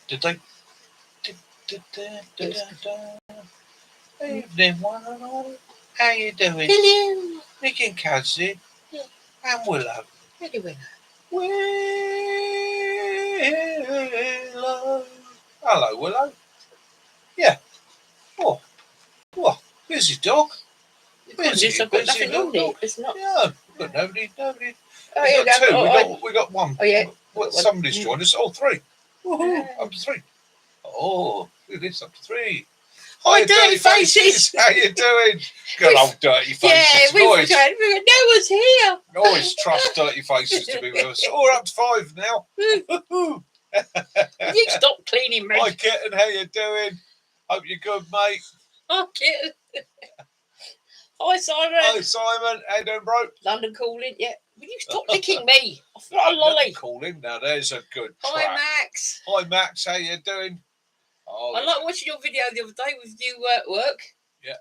Did they? Evening, one and all. How you doing? Hello. Nick and Cassie. Yeah. And Willow. Hello, Willow. Willow. Hello, Willow. Yeah. What? What? Busy dog. Busy, I've got busy nothing little on there. dog. It's not. Yeah, but nobody. Oh, We got two. We got one. Oh, yeah. Somebody's joined us. Oh, three. Woohoo! Up to three. Oh, look at this. Up to three. Hi, Dirty Faces. How you doing? Good old Dirty Faces. Yeah, Boys. No one's here. Always trust Dirty Faces to be with us. Oh, we're up to 5 now. You stop cleaning, mate. Hi, Kitten. How you doing? Hope you're good, mate. Hi, Kitten. Hi, Simon. Hi, Simon. How you doing, bro? London calling. Yeah. Will you stop licking me? I thought a lolly. Call him now. There's a good Hi, track. Max. Hi, Max. How you doing? Oh, I like watching your video the other day with you at work. Yeah.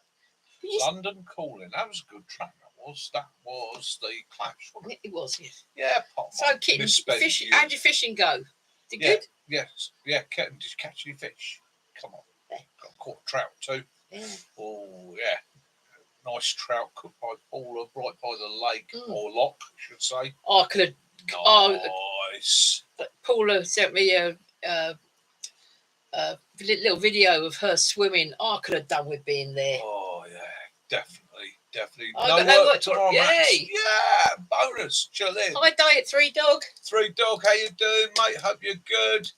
London calling. That was a good track. That was the Clash, wasn't it? It was, yes. Yeah. So, Kitten, fish. How'd your fishing go? Did good? Yes. Yeah, Kitten, did you catch any fish? Come on. Yeah. Got caught a trout too. Yeah. Oh, yeah. Nice trout cooked by Paula right by the lake or lock, I should say. Oh, I could have. Nice. Paula sent me a little video of her swimming. Oh, I could have done with being there. Oh, yeah. Definitely. No work tomorrow, Max. Yeah, bonus. Chill in. Hi, Diet 3 Dog. 3 Dog, how you doing, mate? Hope you're good.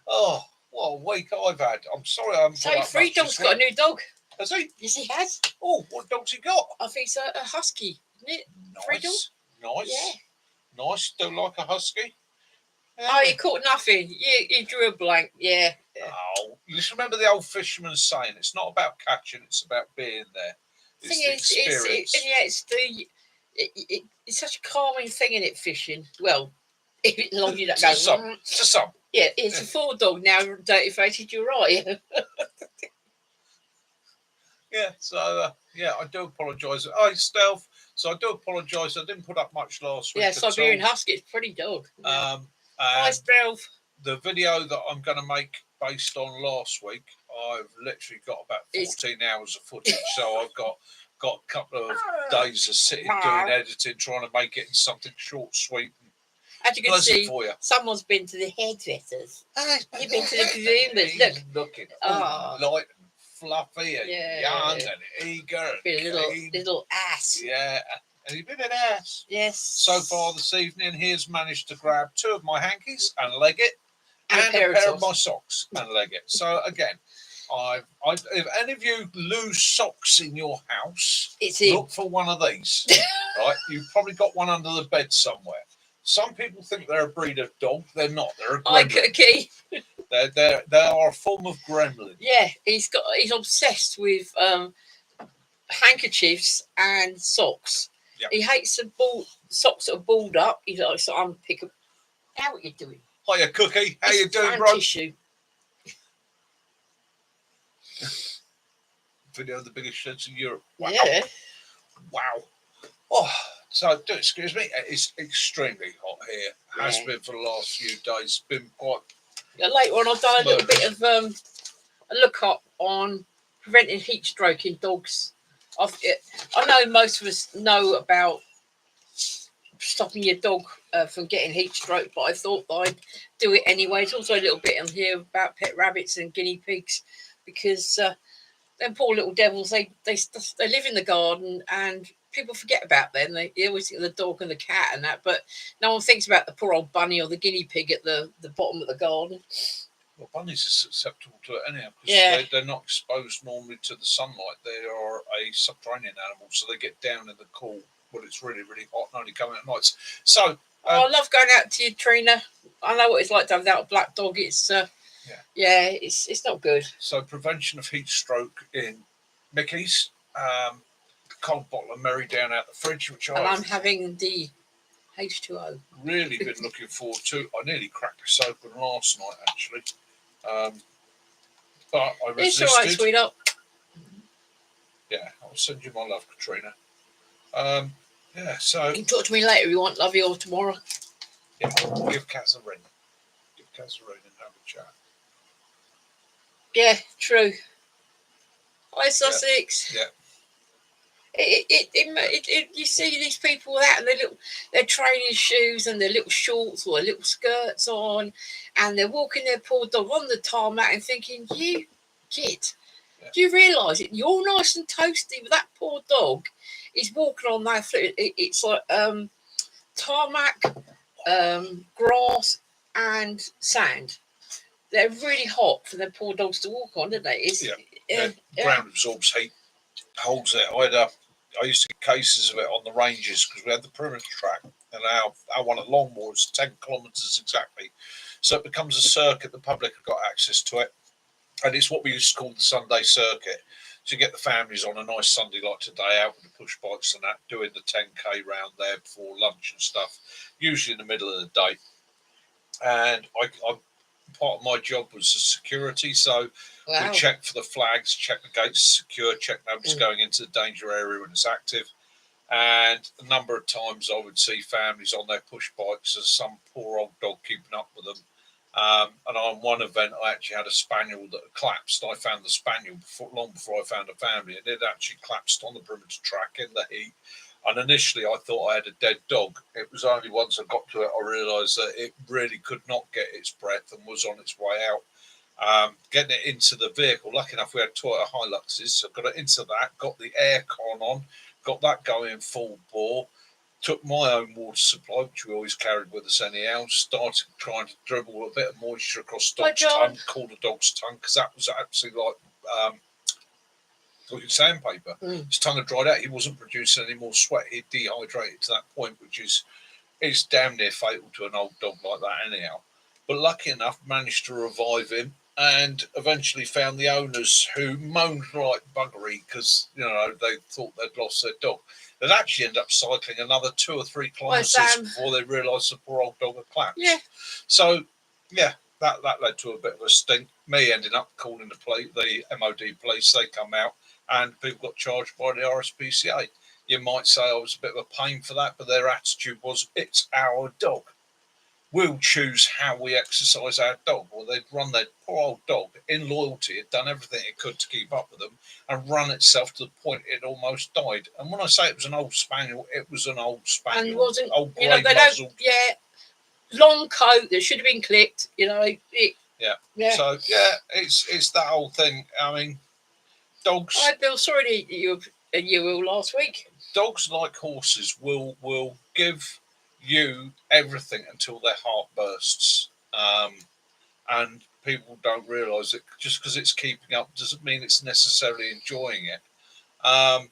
Oh, what a week I've had. I'm sorry I haven't So 3 Dog's got a new dog. Has he? Yes, he has. Oh, what dog's he got? I think it's a husky, isn't it? Nice. Nice. Yeah. Nice. Don't like a husky. Yeah. Oh, you caught nothing. You drew a blank. Yeah. Oh, just remember the old fisherman's saying, it's not about catching, it's about being there. It's it's such a calming thing in it, fishing. Well, as long as you don't go. To some. Yeah, it's a 4 Dog now. Dirty Faces, you're right. Yeah, so I do apologise. Hi, Stealth. So I do apologise. I didn't put up much last week. Yeah, Siberian Husky, it's a pretty dog. Hi, Stealth. The video that I'm going to make based on last week, I've literally got about 14 hours of footage. So I've got a couple of days of sitting doing editing, trying to make it in something short, sweet, as you can see, for you. Someone's been to the hairdressers. You've been to the groomers. Look, looking light and fluffy and young and eager. Been a little ass. Yeah, and he's been an ass. Yes. So far this evening, he has managed to grab 2 of my hankies and leg it, and a pair of my socks and leg it. So again, if any of you lose socks in your house, look for one of these. Right, you've probably got one under the bed somewhere. Some people think they're a breed of dog. They're not. They're a gremlin. Cookie. They are a form of gremlin. Yeah, he's obsessed with handkerchiefs and socks. Yep. He hates the socks that are balled up. He's like, so I'm picking. How are you doing? Hiya, Cookie. How you doing, bro? Tissue. Video of the biggest sheds in Europe. Wow. Yeah. Wow. Oh, so do excuse me. It's extremely hot here. Has been for the last few days. It's been quite. Later on, I've done a little bit of a look up on preventing heat stroke in dogs. I know most of us know about stopping your dog from getting heat stroke, but I thought I'd do it anyway. It's also a little bit on here about pet rabbits and guinea pigs, because them poor little devils, they live in the garden and people forget about them. They always think of the dog and the cat and that, but no one thinks about the poor old bunny or the guinea pig at the bottom of the garden. Well, bunnies are susceptible to it anyhow, because they're not exposed normally to the sunlight. They are a subterranean animal, so they get down in the cool when it's really, really hot and only come out at nights. So, I love going out to you, Trina. I know what it's like to have that black dog. It's it's not good. So, prevention of heat stroke in Mickey's. Cold bottle of Merry down out the fridge, which I'm having the H2O. Really been looking forward to. I nearly cracked this open last night, actually. But I resisted. It's all right, sweetheart. Yeah, I'll send you my love, Katrina. So... You can talk to me later if you want, love you, or tomorrow. Yeah, give Kaz a ring. Give Catherine and have a chat. Yeah, true. Hi, Sussex. Yeah. You see these people with that, and their training shoes and their little shorts or their little skirts on, and they're walking their poor dog on the tarmac and thinking, you kid, do you realise it? You're nice and toasty, but that poor dog is walking on that. It's like tarmac, grass, and sand. They're really hot for their poor dogs to walk on, aren't they? Ground absorbs heat, holds it. I used to get cases of it on the ranges because we had the perimeter track, and our one at Longmoor is 10 kilometres exactly. So it becomes a circuit. The public have got access to it, and it's what we used to call the Sunday circuit. So you get the families on a nice Sunday like today out with the push bikes and that, doing the 10k round there before lunch and stuff, usually in the middle of the day. And I part of my job was the security, so we check for the flags, check the gates secure, check nobody's going into the danger area when it's active. And a number of times I would see families on their push bikes as some poor old dog keeping up with them. And on one event, I actually had a spaniel that had collapsed. I found the spaniel long before I found a family, and it actually collapsed on the perimeter track in the heat. And initially, I thought I had a dead dog. It was only once I got to it, I realised that it really could not get its breath and was on its way out. Getting it into the vehicle, lucky enough, we had Toyota Hiluxes, so got it into that, got the aircon on, got that going full bore. Took my own water supply, which we always carried with us anyhow, started trying to dribble a bit of moisture across the dog's tongue, call the dog's tongue, because that was absolutely like sandpaper. His tongue had dried out. He wasn't producing any more sweat. He'd dehydrated to that point, which is damn near fatal to an old dog like that anyhow. But lucky enough, managed to revive him and eventually found the owners, who moaned like buggery because, they thought they'd lost their dog. They'd actually ended up cycling another 2 or 3 kilometres before they realised the poor old dog had collapsed. Yeah. So, yeah, that led to a bit of a stink. Me ending up calling the MOD police. They come out and people got charged by the RSPCA. You might say I was a bit of a pain for that, but their attitude was, it's our dog. We'll choose how we exercise our dog. Well, they'd run their poor old dog in loyalty. It done everything it could to keep up with them and run itself to the point it almost died. And when I say it was an old spaniel, it was an old spaniel. And wasn't, old grey muzzled. Long coat that should have been clipped, Yeah. So, it's that old thing. I mean, dogs. I feel sorry that you were ill last week. Dogs, like horses, will give you everything until their heart bursts, and people don't realise it. Just because it's keeping up doesn't mean it's necessarily enjoying it. But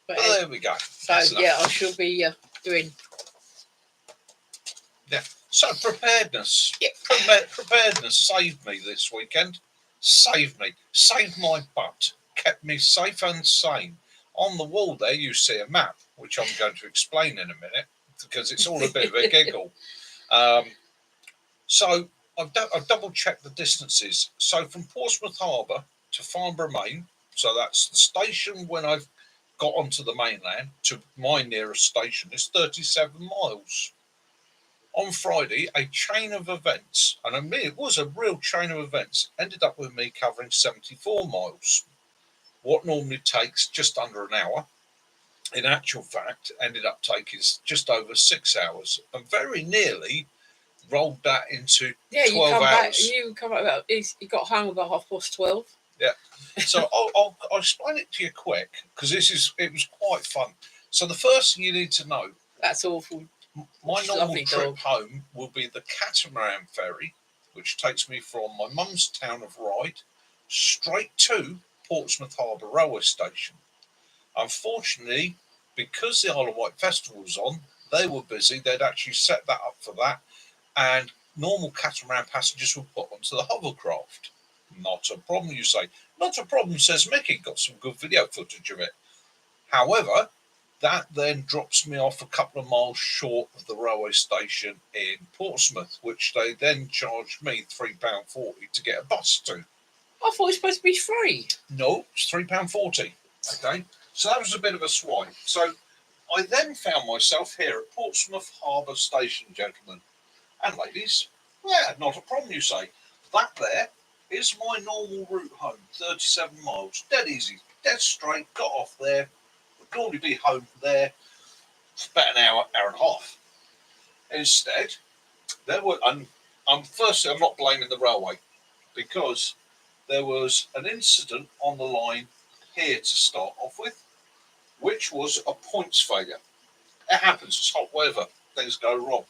there we go. So I shall be doing. Yeah. So preparedness. Yeah. Preparedness saved me this weekend. Saved me. Saved my butt. Kept me safe and sane. On the wall there, you see a map, which I'm going to explain in a minute, because it's all a bit of a giggle. So I've double-checked the distances. So from Portsmouth Harbour to Farnborough Main, so that's the station when I've got onto the mainland, to my nearest station is 37 miles. On Friday, a chain of events, and I mean it was a real chain of events, ended up with me covering 74 miles. What normally takes just under an hour, in actual fact, ended up taking just over 6 hours, and very nearly rolled that into 12 hours. You got home about 12:30. Yeah. So I'll explain it to you quick, because it was quite fun. So the first thing you need to know. That's awful. My normal trip home will be the catamaran ferry, which takes me from my mum's town of Ryde straight to Portsmouth Harbour railway station. Unfortunately, because the Isle of Wight festival was on, they were busy. They'd actually set that up for that, and normal catamaran passengers were put onto the hovercraft. Not a problem, you say. Not a problem, says Mickey. Got some good video footage of it. However, that then drops me off a couple of miles short of the railway station in Portsmouth, which they then charged me £3.40 to get a bus to. I thought it was supposed to be free. No, it's £3.40. Okay, so that was a bit of a swipe. So I then found myself here at Portsmouth Harbour Station, gentlemen and ladies. Yeah, not a problem, you say. That there is my normal route home, 37 miles. Dead easy, dead straight, got off there. Would normally be home there for about an hour, hour and a half. Instead, there were, firstly, I'm not blaming the railway because there was an incident on the line here to start off with, which was a points failure. It happens, it's hot weather, things go wrong.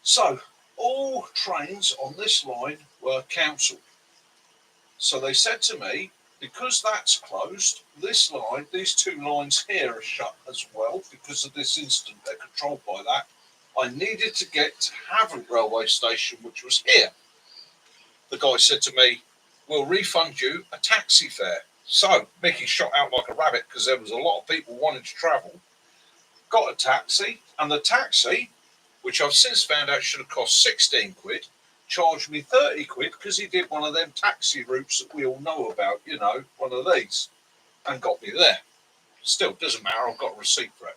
So, all trains on this line were cancelled. So they said to me, because that's closed, this line, these two lines here are shut as well because of this incident. They're controlled by that. I needed to get to Havant railway station, which was here. The guy said to me, we'll refund you a taxi fare. So Mickey shot out like a rabbit because there was a lot of people wanting to travel. Got a taxi, and the taxi, which I've since found out should have cost 16 quid, charged me 30 quid because he did one of them taxi routes that we all know about, you know, one of these, and got me there. Still, doesn't matter, I've got a receipt for it.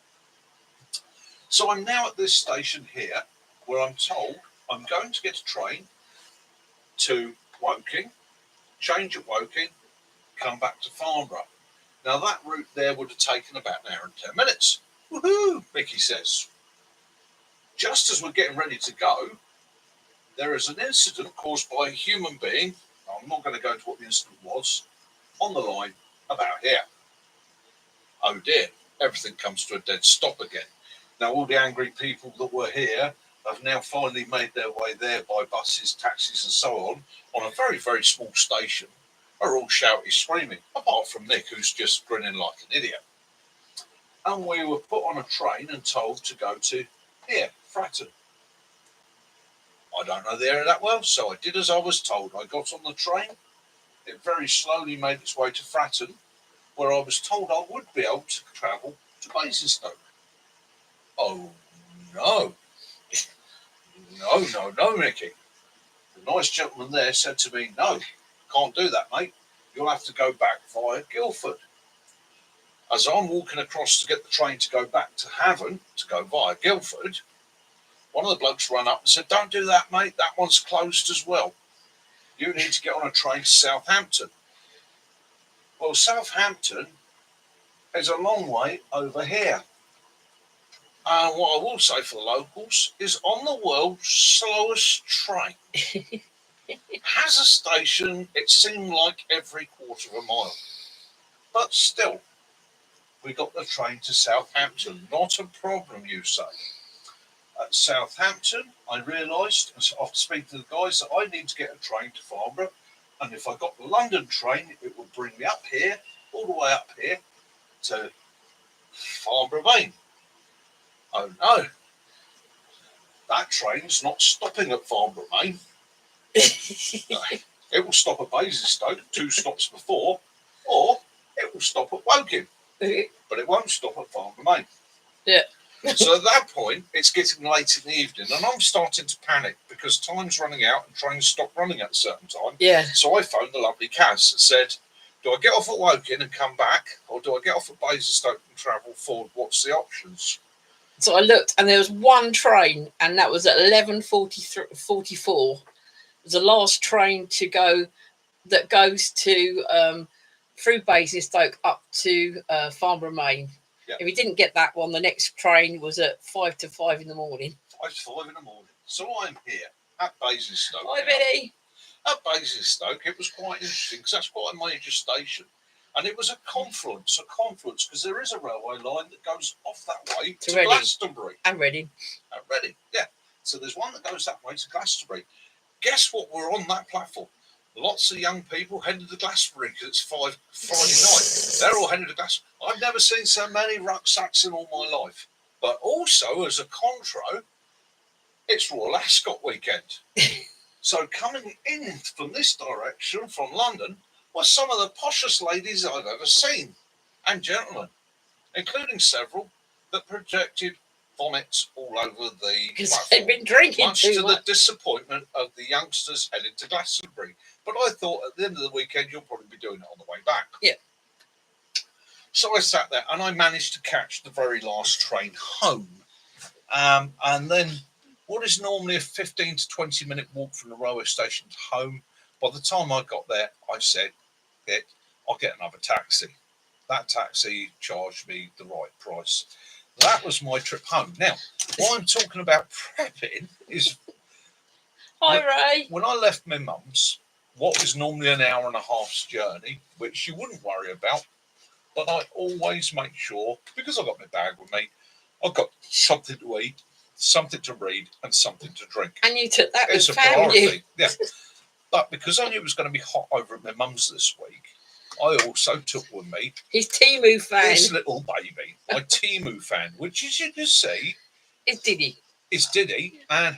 So I'm now at this station here where I'm told I'm going to get a train to Woking, change at Woking, come back to Farnborough. Now that route there would have taken about an hour and 10 minutes. Woohoo, Mickey says. Just as we're getting ready to go, there is an incident caused by a human being. I'm not going to go into what the incident was, on the line about here. Oh dear, everything comes to a dead stop again. Now all the angry people that were here have now finally made their way there by buses, taxis and so on a very, very small station, are all shouty screaming, apart from Nick, who's just grinning like an idiot. And we were put on a train and told to go to here, Fratton. I don't know the area that well, so I did as I was told. I got on the train. It very slowly made its way to Fratton, where I was told I would be able to travel to Basingstoke. Oh, no. No, Mickey. The nice gentleman there said to me, no, can't do that, mate. You'll have to go back via Guildford. As I'm walking across to get the train to go back to Havant, to go via Guildford, one of the blokes ran up and said, don't do that, mate. That one's closed as well. You need to get on a train to Southampton. Well, Southampton is a long way over here. And what I will say for the locals is on the world's slowest train. Has a station, it seemed like every quarter of a mile. But still, we got the train to Southampton. Not a problem, you say. At Southampton, I realised, after speaking to the guys, that I need to get a train to Farnborough. And if I got the London train, it would bring me up here, all the way up here, to Farnborough Main. Oh no, that train's not stopping at Farnborough Main. No, it will stop at Basingstoke 2 stops before, or it will stop at Woking, but it won't stop at Farnborough Main. Yeah. So at that point, it's getting late in the evening, and I'm starting to panic because time's running out and trains stop running at a certain time. Yeah. So I phoned the lovely Kaz and said, do I get off at Woking and come back, or do I get off at Basingstoke and travel forward? What's the options? So I looked, and there was one train, and that was at 11:44. It was the last train to go that goes to through Basingstoke up to Farnborough Main. Yeah. If you didn't get that one, the next train was at 5 to 5 in the morning. 5 to 5 in the morning. So I'm here at Basingstoke. Hi, Benny. At Basingstoke, it was quite interesting because that's quite a major station. And it was a confluence, because there is a railway line that goes off that way to Glastonbury. And Reading. At Reading, yeah. So there's one that goes that way to Glastonbury. Guess what? We're on that platform. Lots of young people headed to Glastonbury because it's Friday night. They're all headed to Glastonbury. I've never seen so many rucksacks in all my life. But also, as a contro, it's Royal Ascot weekend. So coming in from this direction, from London, were some of the poshest ladies I've ever seen, and gentlemen, including several that projected vomits all over the because platform. they've been drinking much to the disappointment of the youngsters headed to Glastonbury. But I thought at the end of the weekend, you'll probably be doing it on the way back. Yeah. So I sat there and I managed to catch the very last train home. And then what is normally a 15 to 20 minute walk from the railway station to home. By the time I got there, I said, I'll get another taxi. That taxi charged me the right price. That was my trip home. Now, why I'm talking about prepping is Hi, Ray. When I left my mum's, what was normally an hour and a half's journey, which you wouldn't worry about, but I always make sure, because I've got my bag with me, I've got something to eat, something to read, and something to drink. And you took that It's with a family. priority. Yeah. But because I knew it was going to be hot over at my mum's this week, I also took with me his Temu fan. This little baby, my Temu fan, which, as you can see, is Diddy and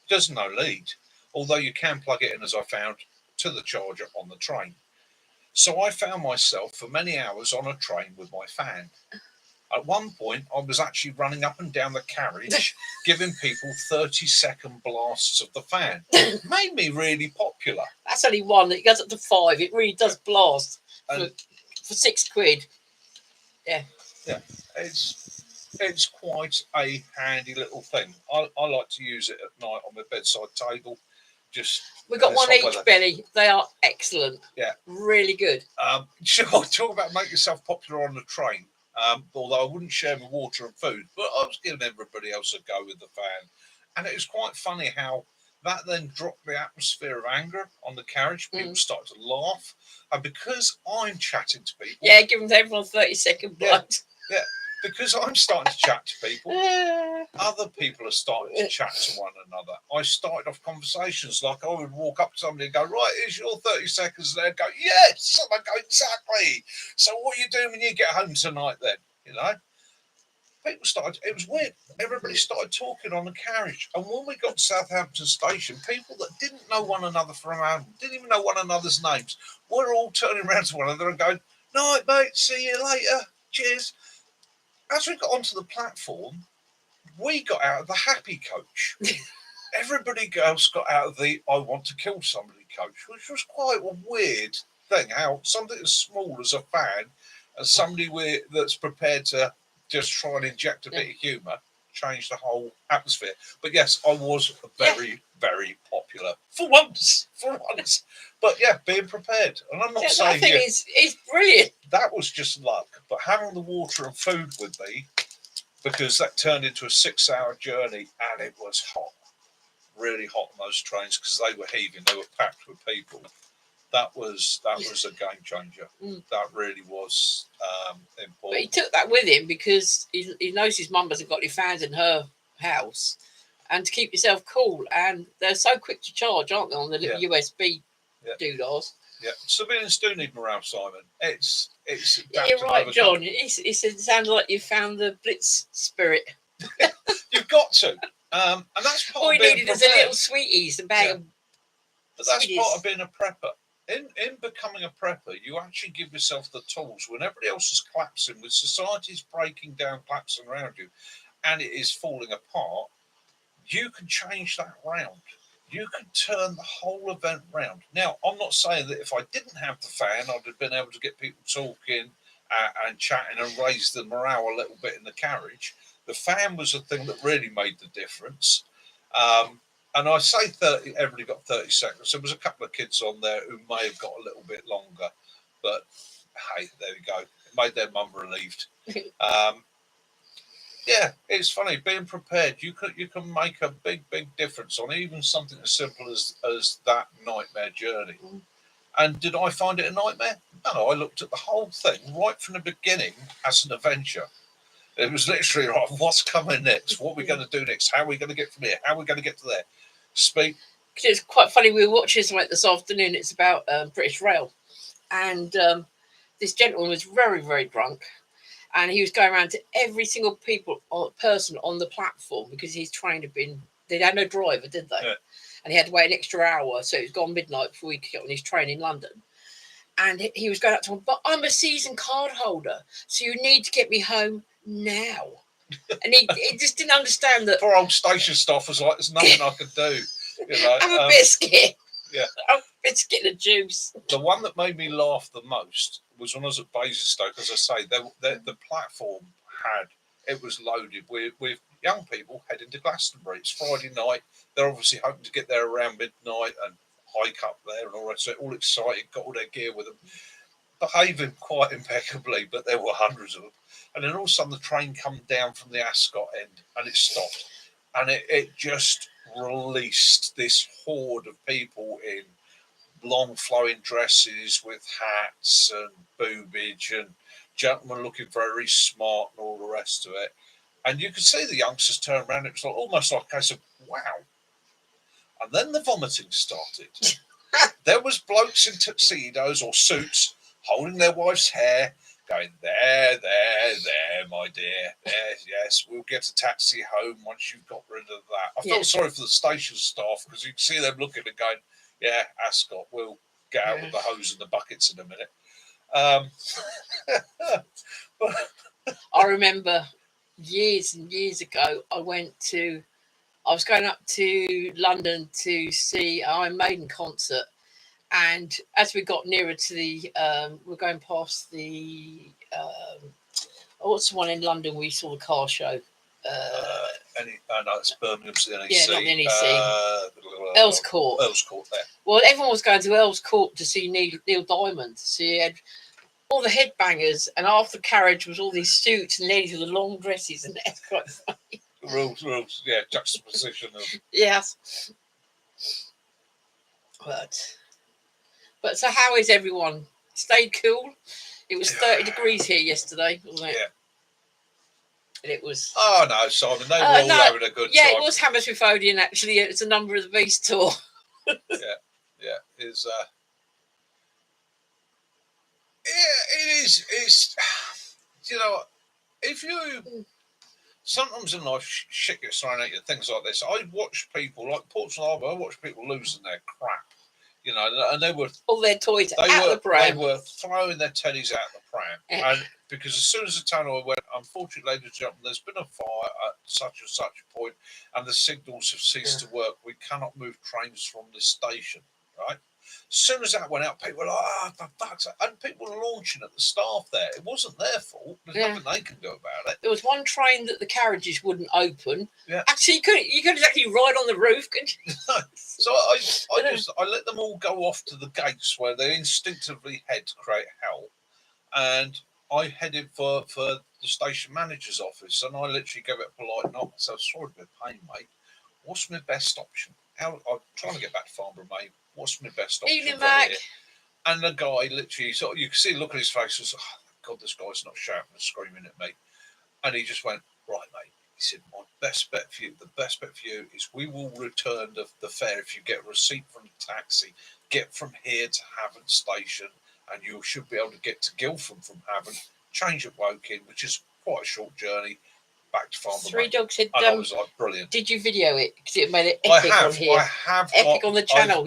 does no lead. Although you can plug it in, as I found, to the charger on the train. So I found myself for many hours on a train with my fan. At one point, I was actually running up and down the carriage, giving people 30-second blasts of the fan. It made me really popular. That's only one. It goes up to 5. It really does blast for £6. Yeah. Yeah. It's quite a handy little thing. I like to use it at night on my bedside table. We've got one each, Benny. They are excellent. Yeah. Really good. Sure, talk about make yourself popular on the train. Although I wouldn't share my water and food, but I was giving everybody else a go with the fan. And it was quite funny how that then dropped the atmosphere of anger on the carriage. People started to laugh. And because I'm chatting to people... Yeah, giving everyone 30-second blood. Yeah, because I'm starting to chat to people, other people are starting to chat to one another. I started off conversations like I would walk up to somebody and go, right, here's your 30 seconds. And they'd go, yes. And I'd go, exactly. So what are you doing when you get home tonight then? You know? People started, it was weird. Everybody started talking on the carriage. And when we got to Southampton Station, people that didn't know one another from Adam, didn't even know one another's names, were all turning around to one another and going, night, mate, see you later. Cheers. As we got onto the platform, we got out of the happy coach. Everybody else got out of the I want to kill somebody coach, which was quite a weird thing. How something as small as a fan and somebody that's prepared to just try and inject a bit of humour changed the whole atmosphere. But yes, I was very, very popular for once. But yeah, being prepared. And I'm not saying... I think it's brilliant. That was just luck. But having the water and food with me, because that turned into a 6-hour journey, and it was hot. Really hot on those trains because they were heaving. They were packed with people. That was a game changer. That really was important. But he took that with him because he knows his mum hasn't got any fans in her house, and to keep yourself cool. And they're so quick to charge, aren't they, on the little USB doodles? Yeah, civilians do need morale, Simon. It's you're right, John. He said it sounds like you found the Blitz spirit. You've got to, and that's part. All of you being needed prepared. is a little sweeties, a bag of. But that's part of being a prepper. In becoming a prepper, you actually give yourself the tools when everybody else is collapsing, with society's breaking down, collapsing around you, and it is falling apart. You can change that round. You can turn the whole event round. Now, I'm not saying that if I didn't have the fan, I'd have been able to get people talking and chatting and raise the morale a little bit in the carriage. The fan was the thing that really made the difference. And I say 30, everybody got 30 seconds. There was a couple of kids on there who may have got a little bit longer. But, hey, there we go. It made their mum relieved. Yeah, it's funny. Being prepared, you can make a big difference on even something as simple as that nightmare journey. And did I find it a nightmare? No, I looked at the whole thing right from the beginning as an adventure. It was literally like, what's coming next? What are we going to do next? How are we going to get from here? How are we going to get to there? Speak. It's quite funny. We were watching something this afternoon. It's about British Rail, and this gentleman was very, very drunk. And he was going around to every single person on the platform because his train had been... They had no driver, did they? Yeah. And he had to wait an extra hour, so it was gone midnight before he could get on his train in London. And he was going up to him, but I'm a season card holder, so you need to get me home now. And he just didn't understand that... Poor old station staff was like, there's nothing I could do. You know, have a biscuit. Yeah. Have a biscuit and juice. The one that made me laugh the most was when I was at Basingstoke. As I say, the platform it was loaded with young people heading to Glastonbury. It's Friday night. They're obviously hoping to get there around midnight and hike up there and all that. So all excited, got all their gear with them, behaving quite impeccably, but there were hundreds of them. And then all of a sudden the train come down from the Ascot end and it stopped. And it just released this horde of people in long flowing dresses with hats and boobage and gentlemen looking very smart and all the rest of it. And you could see the youngsters turn around. It was like, almost like a case of, wow. And then the vomiting started. There was blokes in tuxedos or suits holding their wife's hair, going, there, my dear. Yes, we'll get a taxi home once you've got rid of that. I felt sorry for the station staff because you can see them looking and going, yeah, Ascot, we'll get out with the hose and the buckets in a minute. I remember years and years ago, I was going up to London to see an Iron Maiden concert. And as we got nearer to the, we're going past the, what's the one in London we saw the car show? No, it's Birmingham's the NEC. Yeah, not the NEC. Earls Court. Earls Court, there. Well, everyone was going to Earls Court to see Neil Diamond. So you had all the headbangers, and after the carriage was all these suits and ladies with the long dresses, and that's quite funny. Rules, yeah, juxtaposition of. Yes. But so how is everyone? Stayed cool? It was 30 degrees here yesterday, wasn't it? Yeah. And it was... Oh, no, Simon, they were all having a good time. Yeah, it was Hammersmithodian, actually. It's a Number of the Beast tour. Yeah, it's... Yeah, it is. It's... You know, if you... Sometimes in life, shit gets thrown at you, things like this. I watch people, like Portsmouth Harbour, I watch people losing their crap. You know, and they were all their toys out the pram. They were throwing their teddies out the pram, and because as soon as the tannoy went, unfortunately, ladies and gentlemen, there's been a fire at such and such a point, and the signals have ceased to work. We cannot move trains from this station, right? As soon as that went out, people were like, for fuck's sake. And people were launching at the staff there. It wasn't their fault. There's nothing they can do about it. There was one train that the carriages wouldn't open. Yeah. Actually, you couldn't actually ride on the roof, could you? So I let them all go off to the gates where they instinctively head to create hell. And I headed for the station manager's office, and I literally gave it a polite knock. So sorry to be a pain, mate. What's my best option? I'm trying to get back to Farnborough, mate. What's my best option? Evening, Mac. And the guy literally, so you can see the look on his face, was, oh, God, this guy's not shouting and screaming at me. And he just went, right, mate. He said, my best bet for you, the best bet for you is we will return the fare if you get a receipt from the taxi. Get from here to Havant Station, and you should be able to get to Guildford from Havant, change at Woking, which is quite a short journey, back to Farnborough. Three Dogs said, I was like, brilliant. Did you video it? Because it made it epic on here. I have epic on the channel.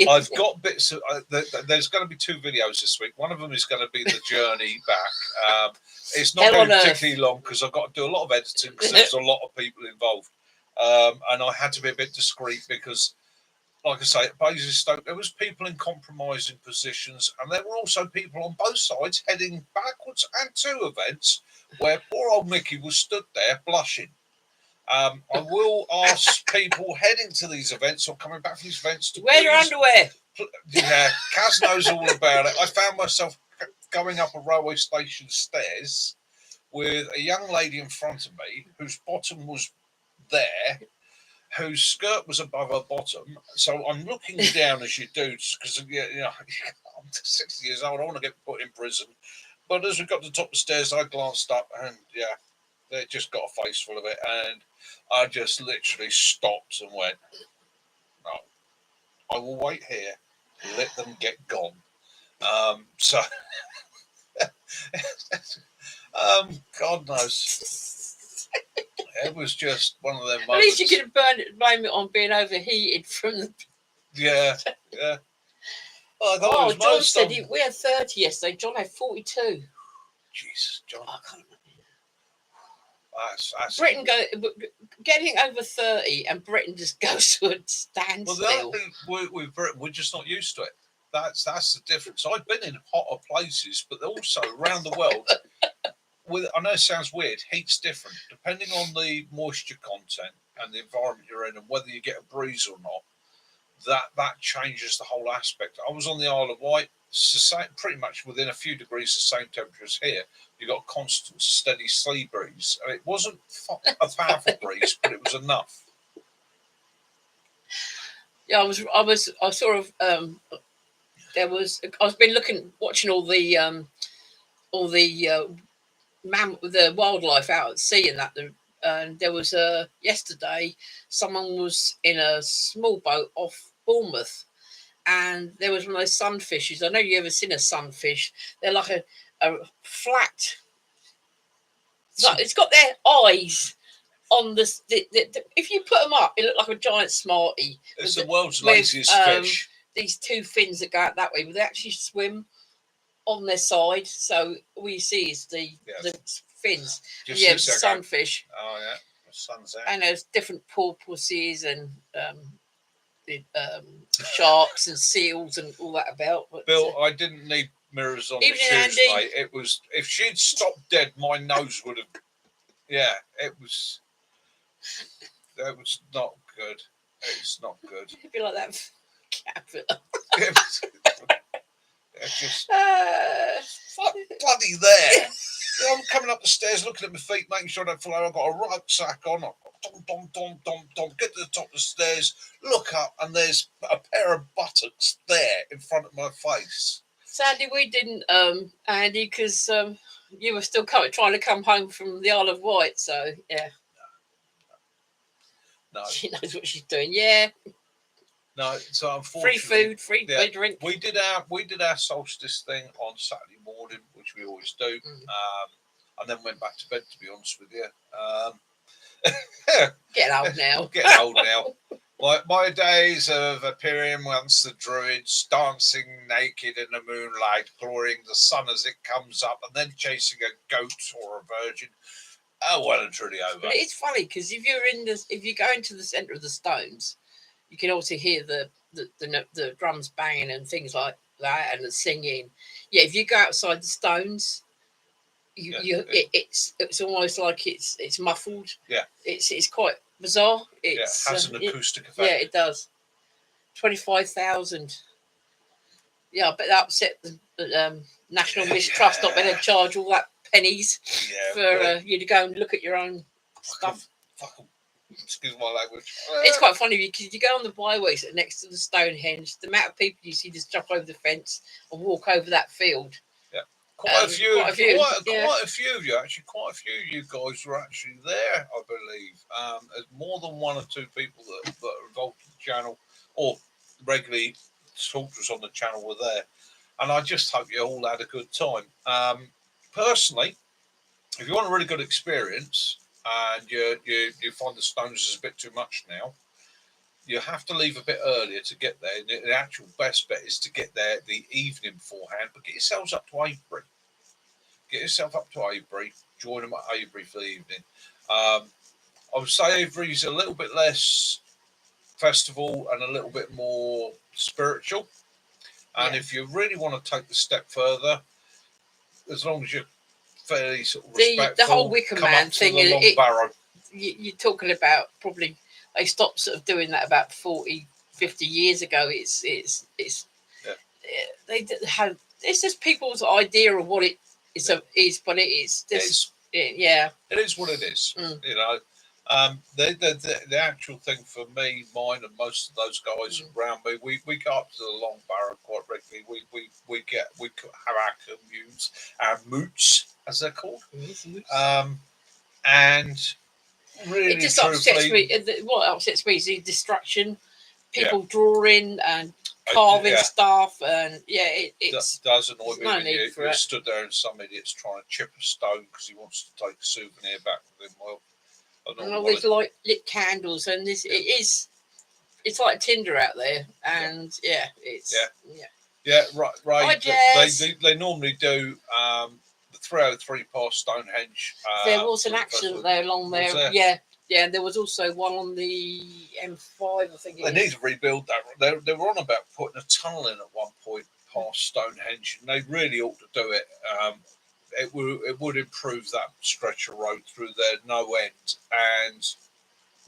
I've got bits of. There's going to be 2 videos this week. One of them is going to be the journey back. It's not going to be particularly long because I've got to do a lot of editing because there's a lot of people involved, and I had to be a bit discreet because, like I say, at Basingstoke there was people in compromising positions, and there were also people on both sides heading backwards and to events where poor old Mickey was stood there blushing. I will ask people heading to these events or coming back from these events to wear your underwear. Yeah, Kaz knows all about it. I found myself going up a railway station stairs with a young lady in front of me whose bottom was there, whose skirt was above her bottom. So I'm looking down as you do, because you know, I'm 60 years old. I want to get put in prison. But as we got to the top of the stairs, I glanced up and they just got a face full of it. And I just literally stopped and went, no, I will wait here. Let them get gone. God knows. It was just one of them moments. At least you could blame it on being overheated from the... Yeah. Oh, John said we had 30 yesterday. John had 42. Jesus, John. I can't remember. That's Britain getting over 30 and Britain just goes to a standstill. Well, the other thing with Britain, we're just not used to it. That's the difference. I've been in hotter places, but also around the world. I know it sounds weird. Heat's different depending on the moisture content and the environment you're in, and whether you get a breeze or not. That changes the whole aspect. I was on the Isle of Wight. It's the same, pretty much within a few degrees the same temperature as here. You got constant, steady sea breeze, and it wasn't a powerful breeze, but it was enough. Yeah, I sort of I've been watching all the the wildlife out at sea and that. And there was yesterday someone was in a small boat off Bournemouth, and there was one of those sunfishes. I know you ever seen a sunfish. They're like a flat. It's got their eyes on the if you put them up, it look like a giant smartie. It's the world's laziest fish. These two fins that go out that way, but they actually swim on their side. So all you see is the fins. The sunfish. Oh yeah, the sun's out. And there's different porpoises and sharks and seals and all that about. But, Bill, I didn't need mirrors on the shoes, mate. It was, if she'd stopped dead, my nose would have. Yeah, it was. That was not good. It's not good. It'd be like that caterpillar. Just bloody there. I'm coming up the stairs, looking at my feet, making sure I don't fall over. I've got a rucksack on. Get to the top of the stairs, look up, and there's a pair of buttocks there in front of my face. Sadly, we didn't, Andy, because you were still trying to come home from the Isle of Wight. So yeah. No. She knows what she's doing. Yeah. No, so unfortunately, free food, free drink. We did our solstice thing on Saturday morning, which we always do, and then went back to bed. To be honest with you, getting old now. Getting old now. My days of appearing once the druids, dancing naked in the moonlight, glorying the sun as it comes up, and then chasing a goat or a virgin. Oh, well and truly over. But it's funny because if you go into the centre of the stones, you can also hear the drums banging and things like that, and the singing. Yeah, if you go outside the stones, it's almost like it's muffled. Yeah, it's quite bizarre. It has an acoustic effect. Yeah, it does. 25,000. Yeah, but that upset the National Mistrust not being able to charge all that pennies for you to go and look at your own stuff. Excuse my language. It's quite funny because you go on the byways next to the Stonehenge, the amount of people you see just jump over the fence and walk over that field. Yeah, quite a few of you actually. Quite a few of you guys were actually there, I believe. There's more than one or two people that are involved in the channel or regularly talk to us on the channel were there, and I just hope you all had a good time. Personally, if you want a really good experience, and you find the stones is a bit too much now, you have to leave a bit earlier to get there. The actual best bet is to get there the evening beforehand, but get yourselves up to Avebury. Get yourself up to Avebury. Join them at Avebury for the evening. I would say Avebury's a little bit less festival and a little bit more spiritual. And if you really want to take the step further, as long as you're fairly sort of respectful, the whole Wicker Man thing, you're talking about probably they stopped sort of doing that about 40, 50 years ago. It's just people's idea of what it is, but it's just it is what it is. You know, the actual thing for me, mine, and most of those guys around me, we go up to the Long Barrow quite regularly. We have our communes, our moots, as they're called, and really, it just upsets me. What upsets me is the distraction, people drawing and carving stuff, and it does annoy me when you stood there and some idiot's trying to chip a stone because he wants to take a souvenir back with him. Well, and all these lit candles, and it's like Tinder out there, and right. They normally do the 303 past Stonehenge. There was an accident there along there. Yeah. There was also one on the M5. I think they need to rebuild that. They were on about putting a tunnel in at one point past Stonehenge, and they really ought to do it. it would improve that stretch of road through there no end. And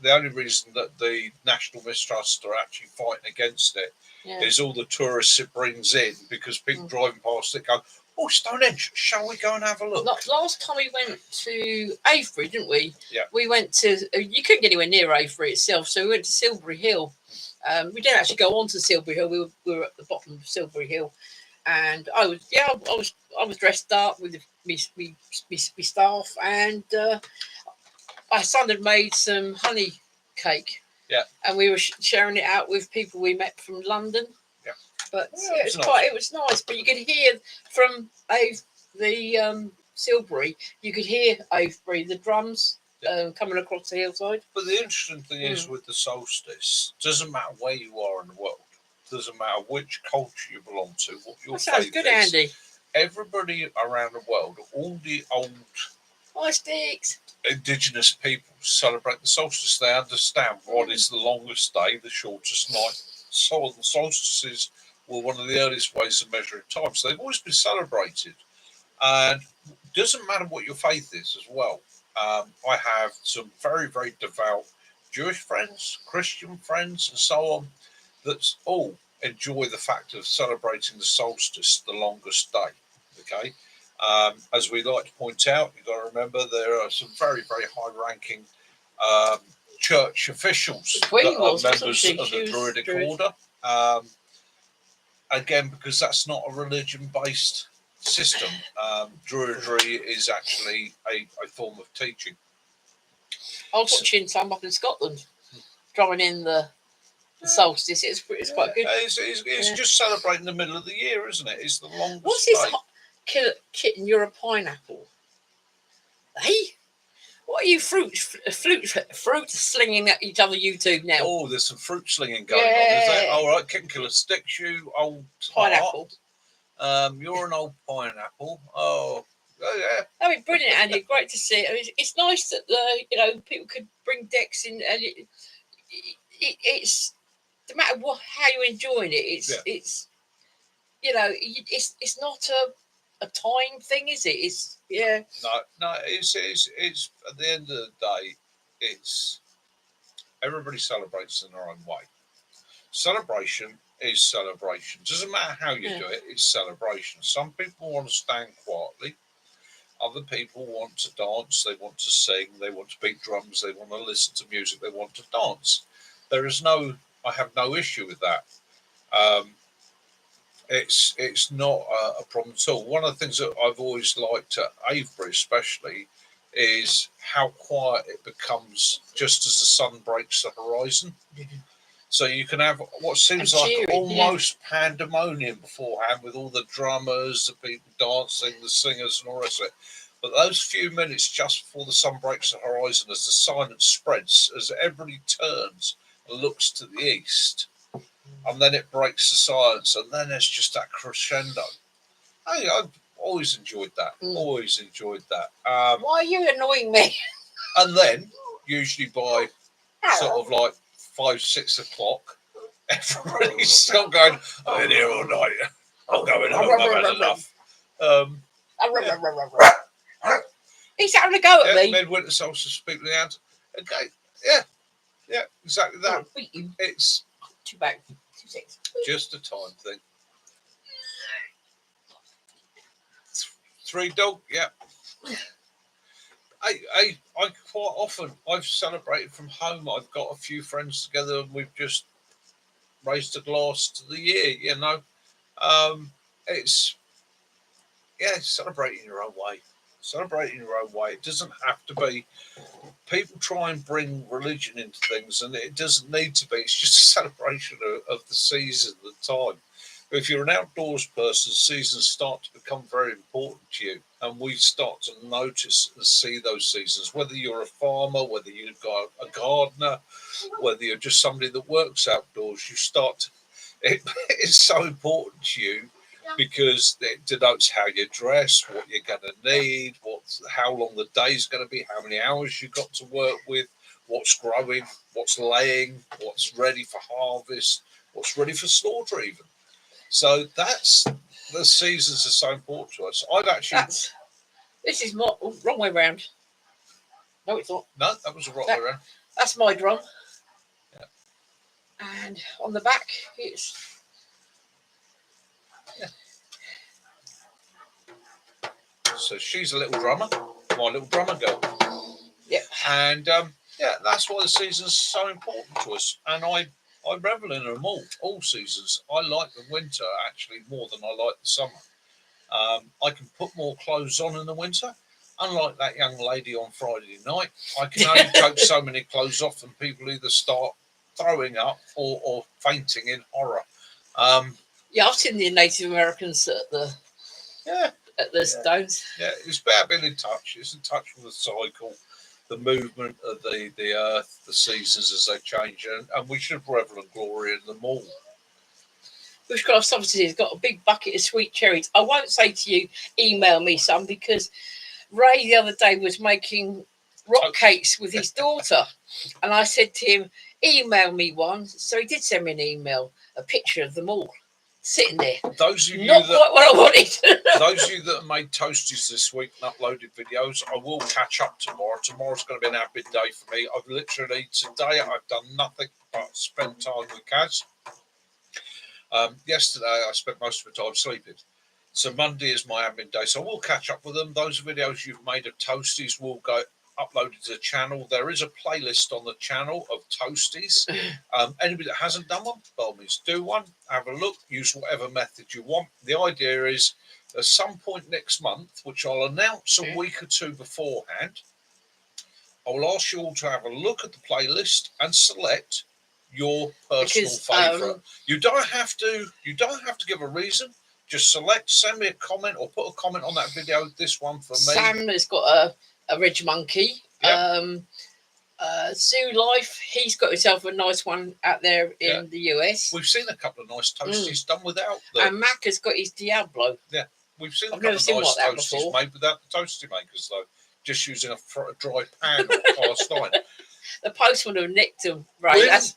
the only reason that the National Mistrust are actually fighting against it is all the tourists it brings in, because people driving past it go, "Oh, Stonehenge, shall we go and have a look?" Last time we went to Avebury, didn't we? Yeah. We went to, you couldn't get anywhere near Avebury itself, so we went to Silbury Hill. We didn't actually go on to Silbury Hill. We were at the bottom of Silbury Hill, and I was dressed up with me staff, and my son had made some honey cake. Yeah. And we were sharing it out with people we met from London. Yeah. But it was nice. But you could hear from the Silbury, you could hear Avebury, the drums coming across the hillside. But the interesting thing is, with the solstice, doesn't matter where you are in the world, doesn't matter which culture you belong to, what your faith sounds good, is. Andy. Everybody around the world, all the old indigenous people celebrate the solstice. They understand what is the longest day, the shortest night. So the solstices were one of the earliest ways of measuring time. So they've always been celebrated. And it doesn't matter what your faith is as well. I have some very, very devout Jewish friends, Christian friends, and so on, that all enjoy the fact of celebrating the solstice, the longest day. Okay. As we like to point out, you've got to remember there are some very, very high-ranking church officials that are members of the Druidic order. Again, because that's not a religion-based system. Druidry is actually a form of teaching. I was watching some up in Scotland, drawing in the solstice. It's quite good. It's just celebrating the middle of the year, isn't it? It's the longest What's this day. kitten? You're a pineapple. Hey? What are you fruit slinging at each other YouTube now? Oh, there's some fruit slinging going on, is there? All right, Kitten Killer Sticks, you old pineapple. You're an old pineapple. Oh yeah. I mean, brilliant, Andy. Great to see it. It's nice that people could bring decks in, and it's no matter how you're enjoying it. It's it's not a time thing, is it? It's No. It's at the end of the day, it's everybody celebrates in their own way. Celebration is celebration. Doesn't matter how you do it. It's celebration. Some people want to stand quietly. Other people want to dance. They want to sing. They want to beat drums. They want to listen to music. They want to dance. I have no issue with that. It's not a problem at all. One of the things that I've always liked at Avebury especially is how quiet it becomes just as the sun breaks the horizon. So you can have what seems like almost pandemonium beforehand, with all the drummers, the people dancing, the singers, and all the rest of it. But those few minutes just before the sun breaks the horizon, as the silence spreads, as everybody turns and looks to the east, and then it breaks the silence, and then there's just that crescendo. I've always enjoyed that. Always enjoyed that. Why are you annoying me? And then, usually by sort of like 5, 6 o'clock, everybody's still going, I'm in here all night. I'm going home, I've had enough. He's having a go at me. Midwinter solstice, speak the hand. Okay, yeah, exactly that. It's too bad. Just a time thing. 3 dog, yeah. I quite often, I've celebrated from home. I've got a few friends together and we've just raised a glass to the year, It's celebrating your own way. Celebrating your own way. It doesn't have to be. People try and bring religion into things, and it doesn't need to be. It's just a celebration of the season, the time. If you're an outdoors person, seasons start to become very important to you, and we start to notice and see those seasons. Whether you're a farmer, whether you've got a gardener, whether you're just somebody that works outdoors, it is so important to you, because it denotes how you dress, what you're going to need, how long the day's going to be, how many hours you've got to work with, what's growing, what's laying, what's ready for harvest, what's ready for slaughter even. So the seasons are so important to us. This is my wrong way round. No, it's not. No, that was the right way around. That's my drum. Yeah. And on the back, it's. Yeah. So she's a little drummer, my little drummer girl. Yeah. And yeah, that's why the season's so important to us. And I revel in them all seasons. I like the winter actually more than I like the summer. I can put more clothes on in the winter. Unlike that young lady on Friday night, I can only take so many clothes off and people either start throwing up or fainting in horror. Yeah, I've seen the Native Americans at the stones. Yeah, it's about being in touch. It's in touch with the cycle, the movement of the earth, the seasons as they change, and we should revel and glory in them all. Bushcraft Subsidy has got a big bucket of sweet cherries. I won't say to you, email me some, because Ray the other day was making rock cakes with his daughter. And I said to him, email me one. So he did send me an email, a picture of them all sitting there. Those of you Not quite what I wanted. Those of you that have made toasties this week and uploaded videos, I will catch up tomorrow. Tomorrow's going to be an admin day for me. I've literally, today, I've done nothing but spend time with Kaz. Yesterday, I spent most of the time sleeping. So Monday is my admin day. So we'll catch up with them. Those videos you've made of toasties will go uploaded to the channel. There is a playlist on the channel of toasties. Anybody that hasn't done one, by all means do one. Have a look. Use whatever method you want. The idea is at some point next month, which I'll announce a week or two beforehand, I will ask you all to have a look at the playlist and select your personal favourite. You don't have to give a reason. Just select, send me a comment, or put a comment on that video. This one for me. Sam has got a ridge monkey. Yep. Zoo Life, he's got himself a nice one out there in the US. We've seen a couple of nice toasties done without them. And Mac has got his Diablo. Yeah, we've seen a couple of nice toasties made without the toasty makers, though. Just using a dry pan or cast iron. The postman have nicked them, right?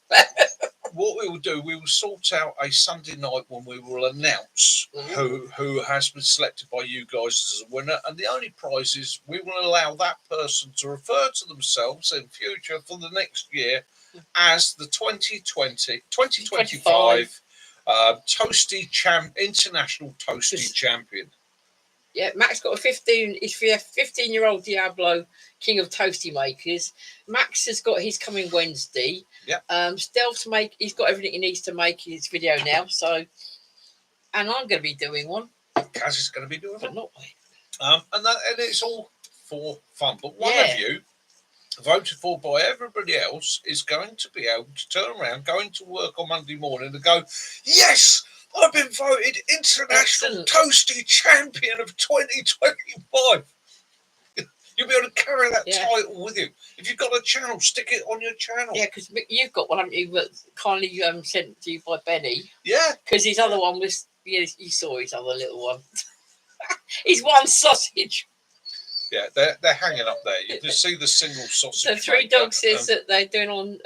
What we will do, we will sort out a Sunday night when we will announce who has been selected by you guys as a winner. And the only prize is we will allow that person to refer to themselves in future for the next year as the 2025 International Toasty Champion. Yeah, Max got a 15-year-old Diablo King of Toasty Makers. Max has got his coming Wednesday. Yeah. Stealth he's got everything he needs to make his video now. So, and I'm going to be doing one. Kaz is going to be doing one. And it's all for fun. But one of you, voted for by everybody else, is going to be able to turn around, going to work on Monday morning and go, yes, I've been voted International Toasty Champion of 2025. You'll be able to carry that title with you. If you've got a channel, stick it on your channel. Yeah, because you've got one, haven't you, that kindly sent to you by Benny. Yeah. Because his other one was, you saw his other little one. He's one sausage. Yeah, they're hanging up there. You can see the single sausage. So Three Dogs says that they're doing on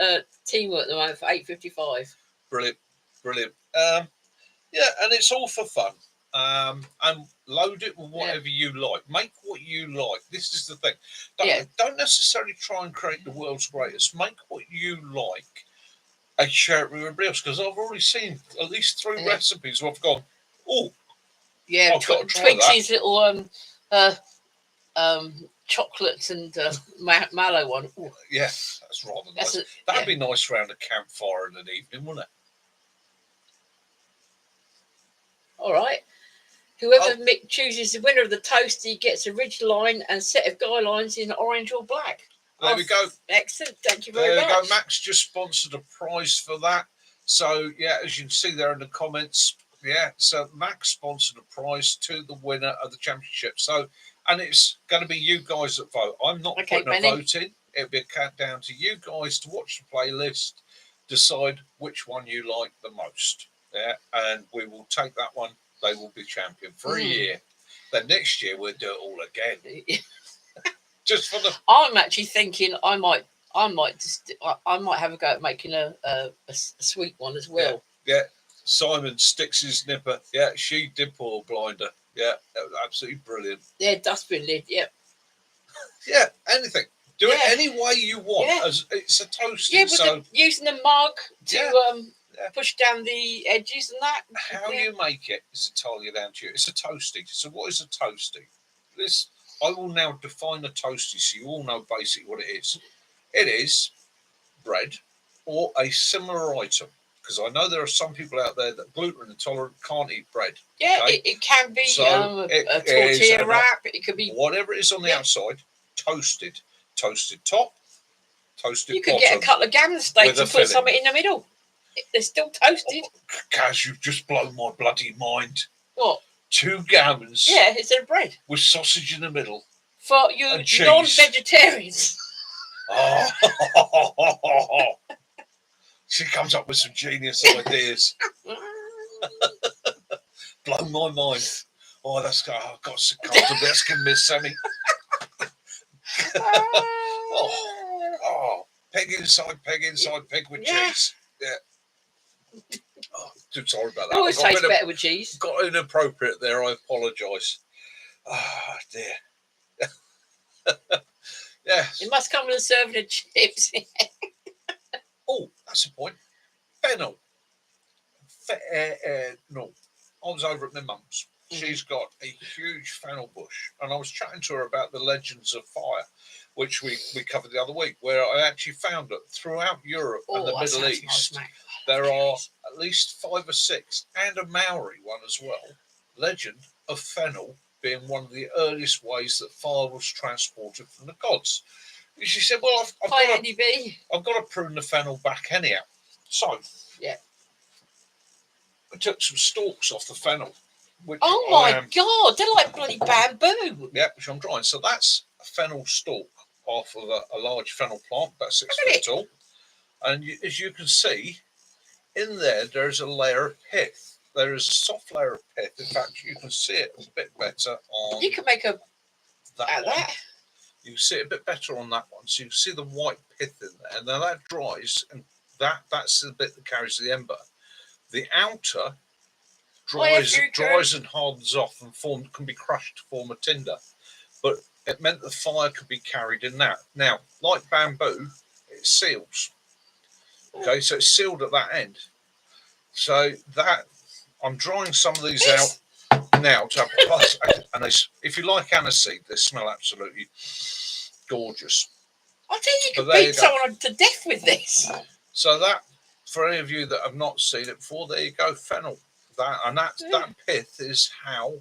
teamwork at the moment for 8:55. Brilliant. Yeah, and it's all for fun. And load it with whatever you like. Make what you like. This is the thing. Don't necessarily try and create the world's greatest. Make what you like and share it with everybody else. Because I've already seen at least 3 recipes where I've gone, oh, yeah, I've got to try Twixie's little chocolates and mallow one. Ooh. Yeah, that's rather nice. That'd be nice around a campfire in an evening, wouldn't it? All right. Whoever chooses the winner of the toasty gets a ridge line and set of guidelines in orange or black. There we go. Excellent. Thank you very much. There we go. Max just sponsored a prize for that. So, yeah, as you can see there in the comments, so Max sponsored a prize to the winner of the championship. So, and it's going to be you guys that vote. I'm not putting a vote in. It'll be a countdown to you guys to watch the playlist, decide which one you like the most. Yeah, and we will take that one. They will be champion for a year. Then next year we'll do it all again. Just for the. I'm actually thinking I might have a go at making a sweet one as well. Yeah. Simon sticks his nipper. Yeah, she did pull a blinder. Yeah, that was absolutely brilliant. Yeah, dustbin lid. Yep. Yeah, anything. Do it any way you want. Yeah. As it's a toasty. Yeah, so using the mug to yeah. push down the edges and that. How you make it is entirely down to you. It's a toasty. So what is a toasty? I will now define a toasty so you all know basically what it is. It is bread or a similar item. Because I know there are some people out there that gluten intolerant can't eat bread. Yeah, okay? it can be So a tortilla wrap. It could be whatever it is on the outside, toasted top, toasted You could bottom. get a couple of gammon steaks and put something in the middle. They're still toasted. Oh, Kaz, you've just blown my bloody mind. What? 2 gammons. Yeah, instead of bread. With sausage in the middle. For you non-vegetarians. Oh. She comes up with some genius ideas. Blown my mind. Oh, I've got some comfortable. That's giving me a semi. Pig inside, pig with cheese. Yeah. Oh, too sorry about that. Always tastes better with cheese. Got inappropriate there. I apologise. Oh dear. Yeah. It must come with a serving of chips. Oh, that's a point. Fennel. No, I was over at my mum's. She's got a huge fennel bush, and I was chatting to her about the legends of fire, which we covered the other week, where I actually found that throughout Europe and the Middle East, there are at least 5 or 6, and a Maori one as well, legend of fennel being one of the earliest ways that fire was transported from the gods. And she said, well, I've got to prune the fennel back anyhow. So, yeah, I took some stalks off the fennel. Which oh my God, they're like bloody bamboo. Yeah, which I'm drying. So that's a fennel stalk off of a large fennel plant, about 6 foot tall. And as you can see, in there's a layer of pith. There is a soft layer of pith. In fact, you can see it a bit better on. You can make a that one. You can see it a bit better on that one. So you can see the white pith in there. And then that dries, and that's the bit that carries the ember. The outer dries and hardens off and can be crushed to form a tinder. But it meant the fire could be carried in that. Now, like bamboo, it seals. Okay, so it's sealed at that end. So that I'm drying some of these out now to have plus, and if you like aniseed, they smell absolutely gorgeous. I think you could beat someone to death with this. So that, for any of you that have not seen it before, there you go, fennel. That pith is how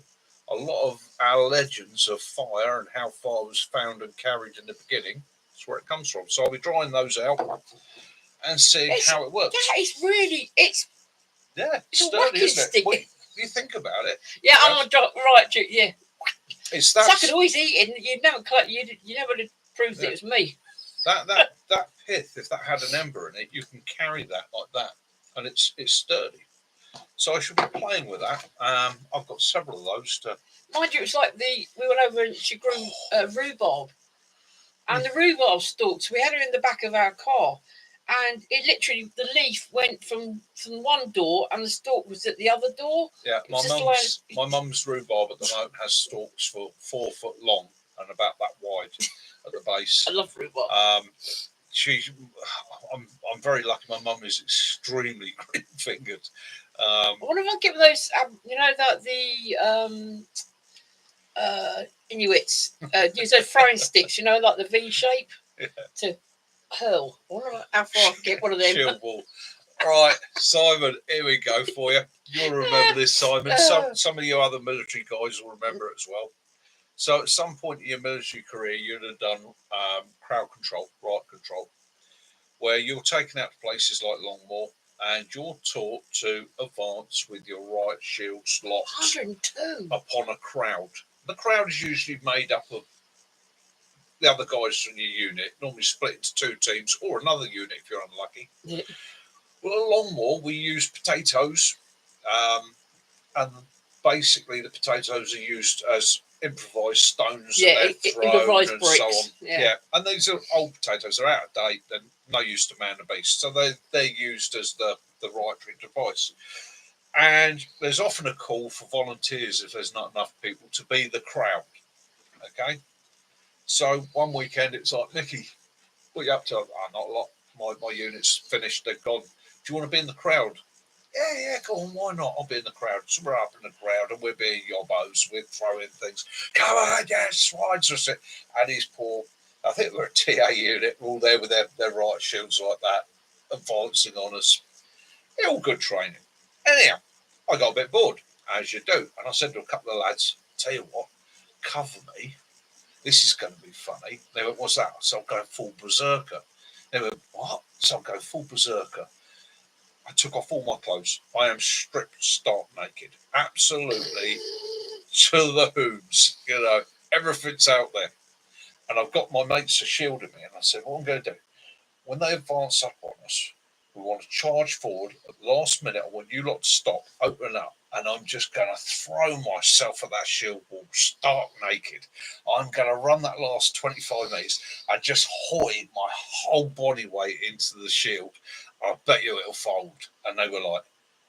a lot of our legends of fire and how fire was found and carried in the beginning. That's where it comes from. So I'll be drying those out and seeing how it works. Yeah, it's sturdy, isn't it? Well, you think about it. Yeah, I'm right. Yeah, it's that. I could always eat it. You never proved it was me. That pith, if that had an ember in it, you can carry that like that, and it's sturdy. So I should be playing with that. I've got several of those to. Mind you, it's like we went over and she grew rhubarb, and the rhubarb stalks. We had her in the back of our car, and it literally the leaf went from one door, and the stalk was at the other door. Yeah, my mum's rhubarb at the moment has stalks for 4 foot long and about that wide at the base. I love rhubarb. I'm very lucky. My mum is extremely green fingered. I wonder if I'll give those. Inuits use those frying sticks. Like the V shape to hurl. I wonder how far I can get one of them. Chill ball. Right, Simon. Here we go for you. You'll remember this, Simon. Some of you other military guys will remember it as well. So at some point in your military career, you'd have done crowd control, riot control, where you're taken out to places like Longmoor and you're taught to advance with your riot shields locked 102 upon a crowd. The crowd is usually made up of the other guys from your unit, normally split into 2 teams, or another unit if you're unlucky. Yeah. Well, at Longmoor, we use potatoes, and basically the potatoes are used as improvised stones that they're thrown improvised and bricks. so on. Yeah, and these are old potatoes. They're out of date. They're no use to man the beast. So they're used as the riot device. And there's often a call for volunteers if there's not enough people to be the crowd. Okay. So one weekend it's like, Nicky, what are you up to? Oh, not a lot. My unit's finished. They've gone. Do you want to be in the crowd? Yeah, go on. Why not? I'll be in the crowd. So we're up in the crowd and we're being yobbos. We're throwing things. Come on, yeah, swines. And he's poor. I think we're a TA unit. We're all there with their riot shields like that, advancing on us. All good training. Anyhow, I got a bit bored, as you do. And I said to a couple of lads, tell you what, cover me. This is going to be funny. They went, what's that? So I'm going full berserker. They went, what? So I'm going full berserker. I took off all my clothes. I am stripped stark naked. Absolutely to the hooves. You know, everything's out there. And I've got my mates to shielding me. And I said, what I'm going to do, when they advance up on us, we want to charge forward at the last minute. I want you lot to stop, open up, and I'm just going to throw myself at that shield wall, stark naked. I'm going to run that last 25 metres and just hoid my whole body weight into the shield. I bet you it'll fold. And they were like,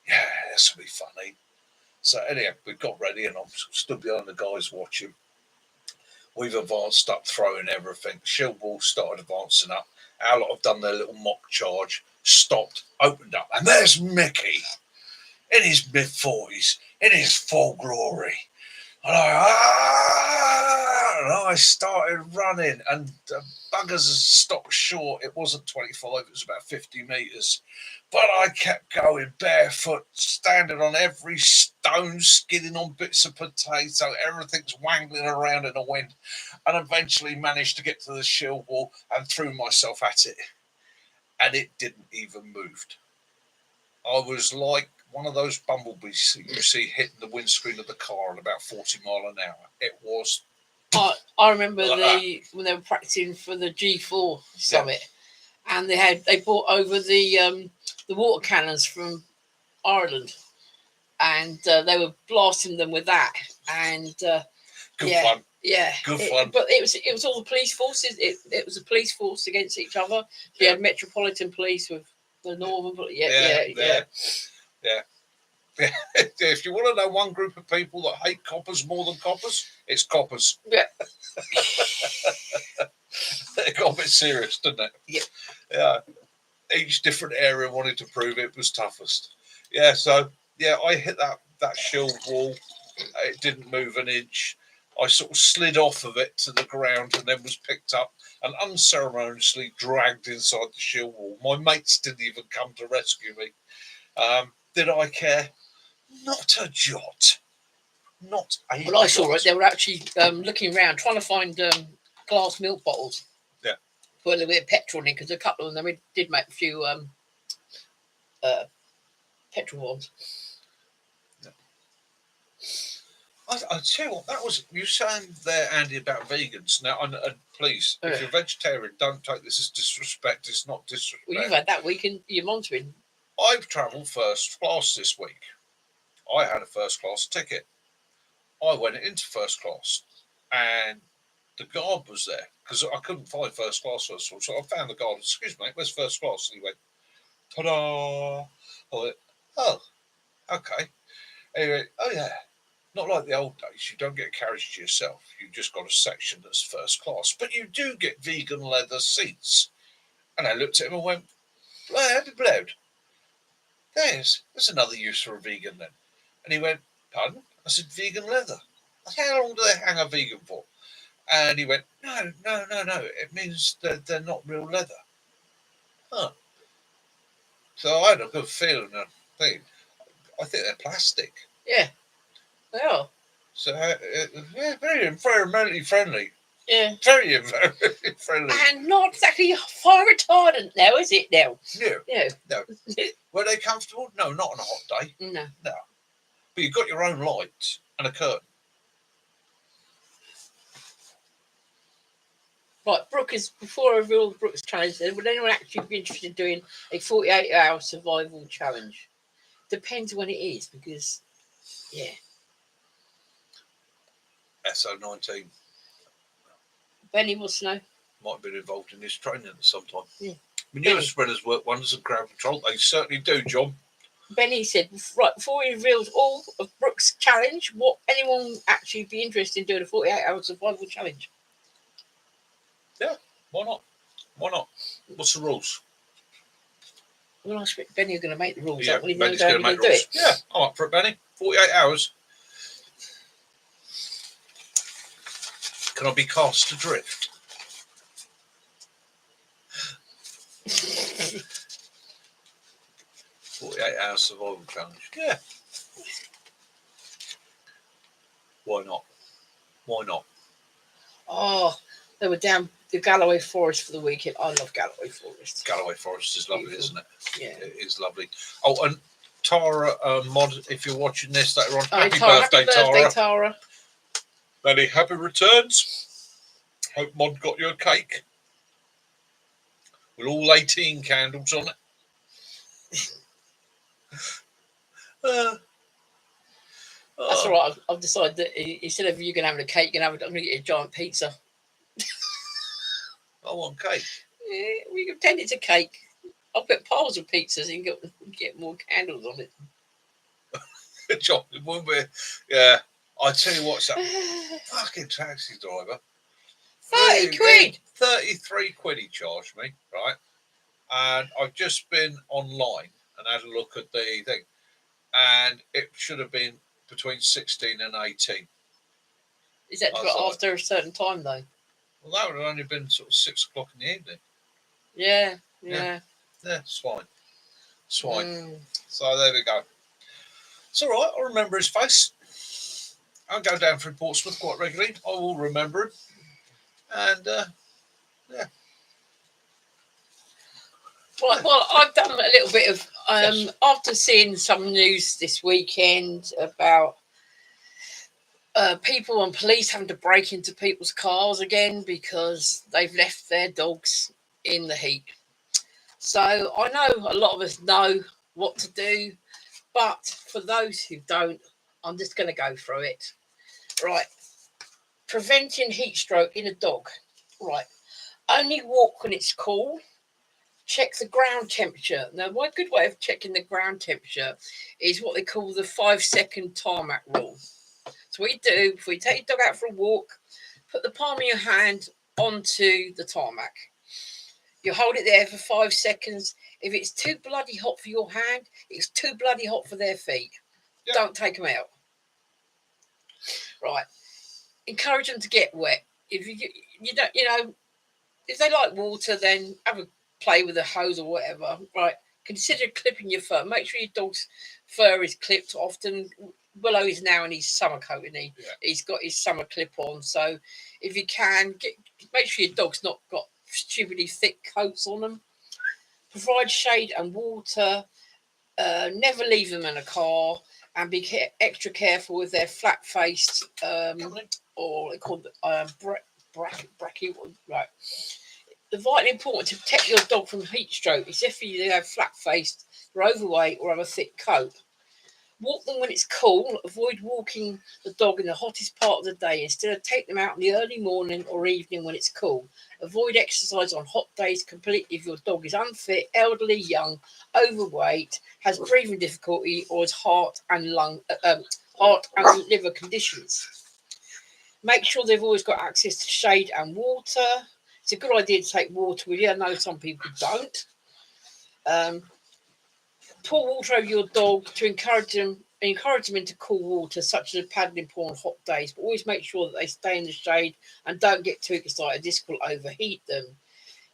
yeah, this will be funny. So anyhow, we got ready and I'm stood behind the guys watching. We've advanced up, throwing everything. Shield wall started advancing up. Our lot have done their little mock charge, stopped, opened up, and there's Mickey in his mid-40s, in his full glory. And I started running, and buggers stopped short. It wasn't 25, it was about 50 metres. But I kept going barefoot, standing on every stone, skidding on bits of potato. Everything's wangling around in the wind. And eventually managed to get to the shield wall and threw myself at it. And it didn't even move. I was like one of those bumblebees you see hitting the windscreen of the car at about 40 miles an hour. It was. I remember when they were practicing for the G4 summit, and they brought over the water cannons from Ireland, and they were blasting them with that, and good fun. Yeah, good fun. But it was all the police forces. It was a police force against each other. You had Metropolitan Police with the Northern. Yeah. If you want to know one group of people that hate coppers more than coppers, it's coppers. Yeah. It got a bit serious, didn't it? Yeah. Each different area wanted to prove it was toughest. Yeah, so I hit that shield wall. It didn't move an inch. I sort of slid off of it to the ground and then was picked up and unceremoniously dragged inside the shield wall. My mates didn't even come to rescue me. Did I care? Not a jot. Not a jot. Well, I saw it. They were actually looking around, trying to find glass milk bottles. Yeah. Put a little bit of petrol in, because a couple of them did make a few petrol bombs. Yeah. I'll tell you what, that was, you saying there, Andy, about vegans. Now, and please, if you're vegetarian, don't take this as disrespect. It's not disrespect. Well, you've had that week in your monitoring. I've travelled first class this week. I had a first class ticket. I went into first class and the guard was there because I couldn't find first class first of all. So I found the guard. Excuse me, where's first class? And he went, ta-da. I went, oh, okay. And he went, oh yeah. Not like the old days. You don't get a carriage to yourself. You just got a section that's first class. But you do get vegan leather seats. And I looked at him and went, blood. There's another use for a vegan then. And he went, pardon? I said, vegan leather. I said, how long do they hang a vegan for? And he went, no. It means that they're not real leather. Huh. So I had a good feeling and thing. I think they're plastic. Yeah, they are. So very environmentally friendly. Yeah. Very environmentally friendly. And not exactly fire retardant now, is it now? No. Were they comfortable? No, not on a hot day. No. But you've got your own lights and a curtain. Right, before I reveal the Brooks challenge, then, would anyone actually be interested in doing a 48-hour survival challenge? Depends when it is, because, SO19. Benny wants to know. Might have been involved in this training at some time. Yeah. Manure spreaders work wonders in crowd control. They certainly do, John. Benny said, right, before he reveals all of Brooks' challenge, what anyone actually be interested in doing a 48-hour survival challenge? Yeah, why not? Why not? What's the rules? Well, I expect Benny are going to make the rules. Yeah, When he Benny's knows going to make do rules. it. Yeah, I'm up for it, Benny. 48 hours. Can I be cast adrift? "48-hour survival challenge." Yeah. Why not? Why not? Oh, they were down the Galloway Forest for the weekend. I love Galloway Forest. Galloway Forest is lovely, Beautiful. isn't it? Yeah. It is lovely. Oh, and Tara Mod, if you're watching this later on, happy Tara, birthday, happy birthday, Tara. Many happy returns. Hope Mod got you a cake with all 18 candles on it. That's all right. I've decided that instead of you going to have a cake, I'm going to get you a giant pizza. I want cake. Yeah, we can pretend it's a cake. I'll put piles of pizzas and get more candles on it. John, yeah. I tell you what's that fucking taxi driver. 30 quid. 33 quid he charged me, right? And I've just been online and had a look at the thing, and it should have been between 16 and 18. Is that after a certain time though? Well, that would have only been sort of 6 o'clock in the evening. Yeah. It's fine. It's fine. So there we go. It's all right. I'll remember his face. I'll go down through Portsmouth quite regularly. I will remember him. And yeah. Right, well, I've done a little bit of after seeing some news this weekend about people and police having to break into people's cars again because they've left their dogs in the heat. So I know a lot of us know what to do, but for those who don't, I'm just going to go through it. Right. Preventing heat stroke in a dog. Right. Only walk when it's cool. Check the ground temperature. Now, one good way of checking the ground temperature is what they call the 5-second tarmac rule. So what you do, before you take your dog out for a walk, put the palm of your hand onto the tarmac. You hold it there for 5 seconds. If it's too bloody hot for your hand, it's too bloody hot for their feet. Yep. Don't take them out. Right. Encourage them to get wet. If you don't, if they like water, then have a play with a hose or whatever. Right. Consider clipping your fur. Make sure your dog's fur is clipped often. Willow is now in his summer coat, isn't he? Yeah. He's got his summer clip on. So if you can, make sure your dog's not got stupidly thick coats on them. Provide shade and water. Never leave them in a car, and be extra careful with their flat-faced or they call bracky. Right. The vitally important to protect your dog from heat stroke is if you have flat-faced, they're overweight, or have a thick coat. Walk them when it's cool. Avoid walking the dog in the hottest part of the day. Instead, take them out in the early morning or evening when it's cool. Avoid exercise on hot days completely if your dog is unfit, elderly, young, overweight, has breathing difficulty, or has heart and liver conditions. Make sure they've always got access to shade and water. It's a good idea to take water with you. I know some people don't. Pour water over your dog to encourage them into cool water, such as a paddling pool on hot days. But always make sure that they stay in the shade and don't get too excited. This will overheat them.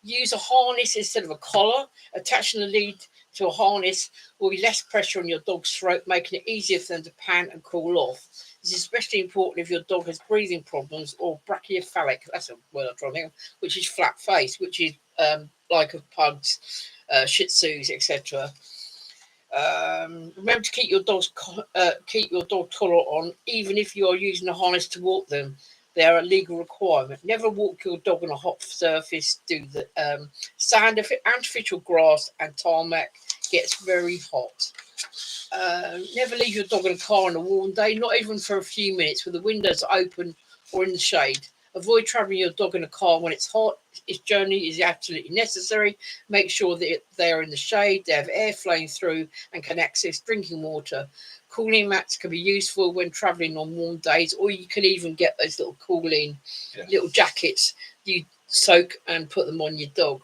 Use a harness instead of a collar. Attaching the lead to a harness will be less pressure on your dog's throat, making it easier for them to pant and cool off. This is especially important if your dog has breathing problems or brachycephalic. That's a word I'm trying to think of, which is flat face, which is like of pugs, Shih Tzus, etc. Remember to keep your dog collar on, even if you are using a harness to walk them. They are a legal requirement. Never walk your dog on a hot surface. Do the sand, artificial grass, and tarmac gets very hot. Never leave your dog in a car on a warm day, not even for a few minutes, with the windows open or in the shade. Avoid travelling your dog in a car when it's hot. If journey is absolutely necessary, make sure that they are in the shade, they have air flowing through, and can access drinking water. Cooling mats can be useful when travelling on warm days, or you can even get those little cooling little jackets you soak and put them on your dog.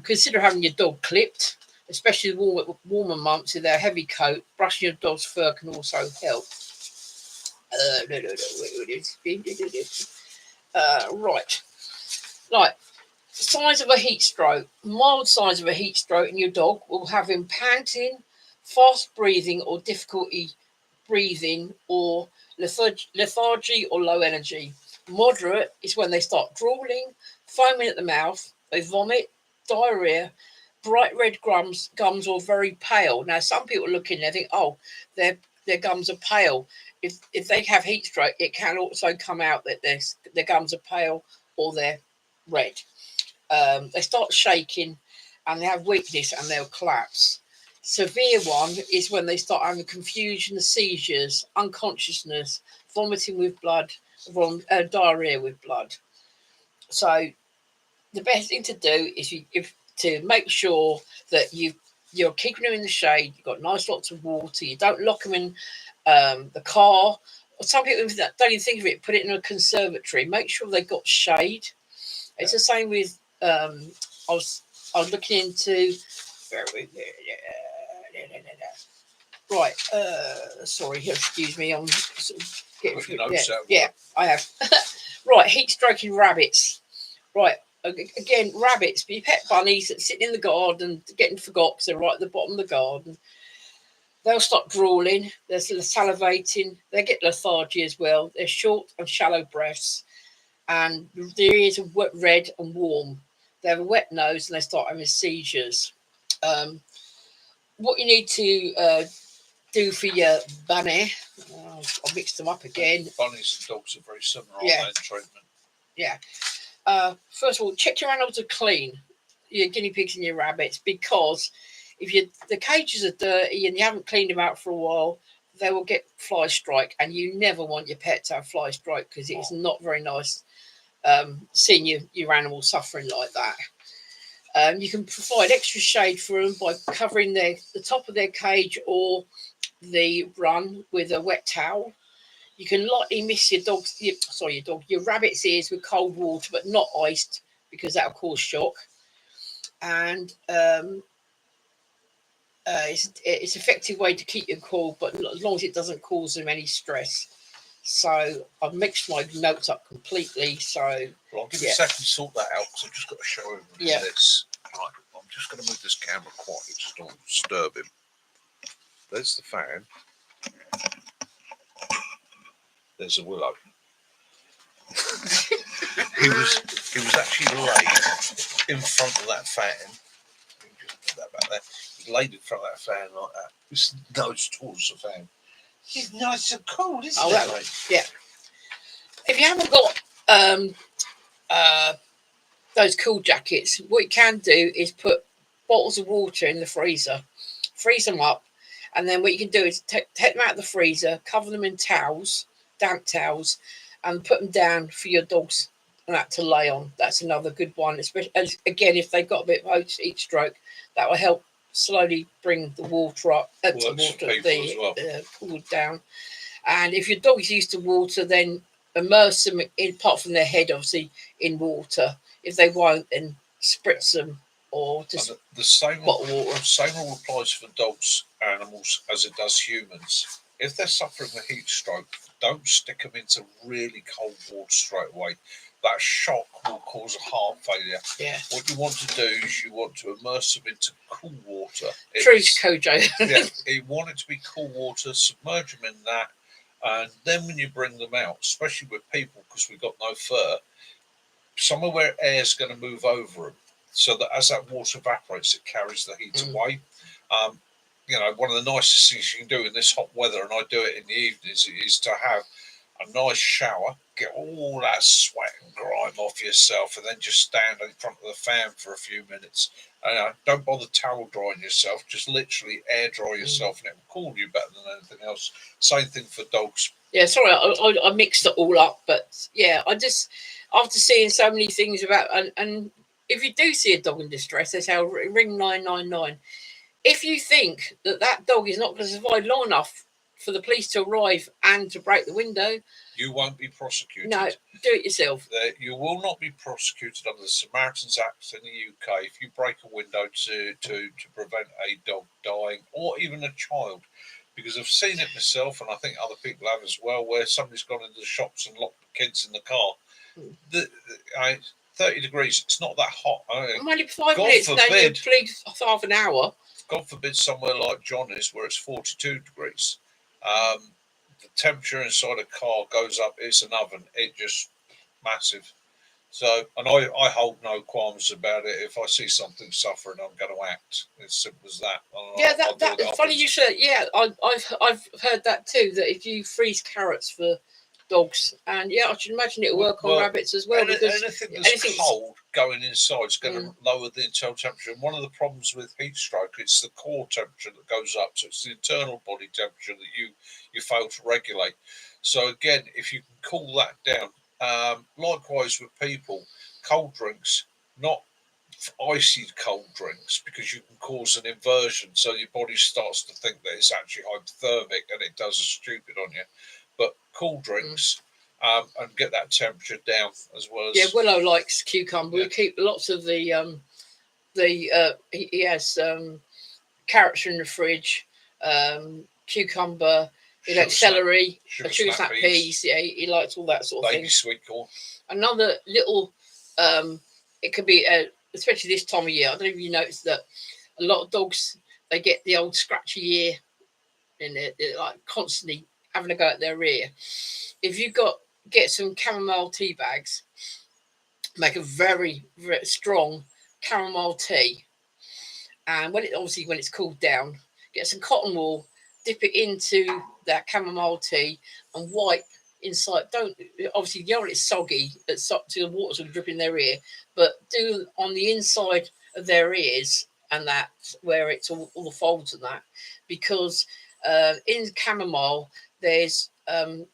Consider having your dog clipped, especially the warmer months with their heavy coat. Brushing your dog's fur can also help. Right. Like, signs of a heat stroke. Mild signs of a heat stroke in your dog will have him panting, fast breathing or difficulty breathing, or lethargy or low energy. Moderate is when they start drooling, foaming at the mouth, they vomit, diarrhea, bright red gums or very pale. Now, some people look in there and think, oh, their gums are pale. If they have heat stroke, it can also come out that their gums are pale or they're red. They start shaking and they have weakness and they'll collapse. Severe one is when they start having confusion, seizures, unconsciousness, vomiting with blood, diarrhea with blood. So the best thing to do is to make sure that you're keeping them in the shade. You've got nice lots of water. You don't lock them in the car. Some people don't even think of it. Put it in a conservatory. Make sure they've got shade. It's the same with. I was looking into. Right. Sorry. Excuse me. I'm sort of getting. Yeah, I have. Right. Heat stroking rabbits. Right. Again, rabbits, your pet bunnies that sit in the garden, getting forgot because they're right at the bottom of the garden. They'll stop drooling, they're salivating, they get lethargy as well. They're short and shallow breaths, and their ears are red and warm. They have a wet nose and they start having seizures. What you need to do for your bunny, I'll mix them up again. Bunnies and dogs are very similar, aren't they, in treatment? Yeah. First of all, check your animals are clean, your guinea pigs and your rabbits, because if the cages are dirty and you haven't cleaned them out for a while, they will get fly strike, and you never want your pet to have fly strike because it's not very nice seeing your animal suffering like that. You can provide extra shade for them by covering the top of their cage or the run with a wet towel. You can lightly mist your rabbit's ears with cold water, but not iced, because that'll cause shock. And it's an effective way to keep them cool, but as long as it doesn't cause them any stress. So I've mixed my notes up completely. So well, I'll give you a second to sort that out, because I've just got to show him this. Right, I'm just going to move this camera quietly so I don't disturb him. There's the fan. There's a willow. he was actually laid in front of that fan. Just put that back there. He laid in front of that fan like that. His nose towards the fan. He's nice and cool, isn't he? Right. Yeah. If you haven't got those cool jackets, what you can do is put bottles of water in the freezer, freeze them up, and then what you can do is take them out of the freezer, cover them in towels, damp towels, and put them down for your dogs and that to lay on. That's another good one, especially again if they've got a bit of heat stroke. That will help slowly bring the water up, cool down. And if your dog's used to water, then immerse them apart from their head, obviously, in water. If they won't, then spritz them or just the same bottle water. The same rule applies for dogs, animals, as it does humans. If they're suffering a heat stroke, don't stick them into really cold water straight away. That shock will cause a heart failure. Yeah. What you want to do is you want to immerse them into cool water. Truth, Kojo. You want it to be cool water, submerge them in that, and then when you bring them out, especially with people, because we've got no fur, somewhere where air is going to move over them, so that as that water evaporates, it carries the heat away. One of the nicest things you can do in this hot weather, and I do it in the evenings, is to have a nice shower, get all that sweat and grime off yourself, and then just stand in front of the fan for a few minutes Don't bother towel drying yourself. Just literally air dry yourself, and it will cool you better than anything else. Same thing for dogs. Yeah, sorry, I mixed it all up, but yeah, I just, after seeing so many things about, and if you do see a dog in distress, they say ring 999. If you think that dog is not going to survive long enough for the police to arrive and to break the window, you won't be prosecuted. No, do it yourself. You will not be prosecuted under the Samaritan's Act in the UK if you break a window to prevent a dog dying or even a child. Because I've seen it myself, and I think other people have as well, where somebody's gone into the shops and locked the kids in the car. 30 degrees, it's not that hot. Only 5 minutes, then you plead half an hour. God forbid somewhere like John is, where it's 42 degrees. The temperature inside a car goes up. It's an oven. It just massive. So, and I hold no qualms about it. If I see something suffering, I'm going to act. It's simple as that. Yeah, that's funny you said. Yeah, I've heard that too. That if you freeze carrots for dogs, and yeah, I should imagine it'll work on rabbits as well. Because anything that's cold going inside is going to lower the internal temperature. And one of the problems with heat stroke, it's the core temperature that goes up. So it's the internal body temperature that you fail to regulate. So again, if you can cool that down. Likewise with people, cold drinks, not icy cold drinks, because you can cause an inversion, so your body starts to think that it's actually hypothermic and it does a stupid on you. But cool drinks and get that temperature down as well as. Yeah, Willow likes cucumber. Yeah. We keep lots of he has carrots in the fridge, cucumber. He likes celery, sugar snap peas. Yeah, he likes all that sort of thing. Baby sweet corn. Another little, it could be, especially this time of year. I don't know if you noticed that a lot of dogs, they get the old scratchy ear, and they're like constantly having a go at their ear. If you get some chamomile tea bags, make a very, very strong chamomile tea, and when it's cooled down, get some cotton wool, dip it into that chamomile tea, and wipe inside. Don't obviously you know it's soggy, it's up to the water sort of dripping their ear, but do on the inside of their ears and that where it's all the folds and that, because in chamomile there's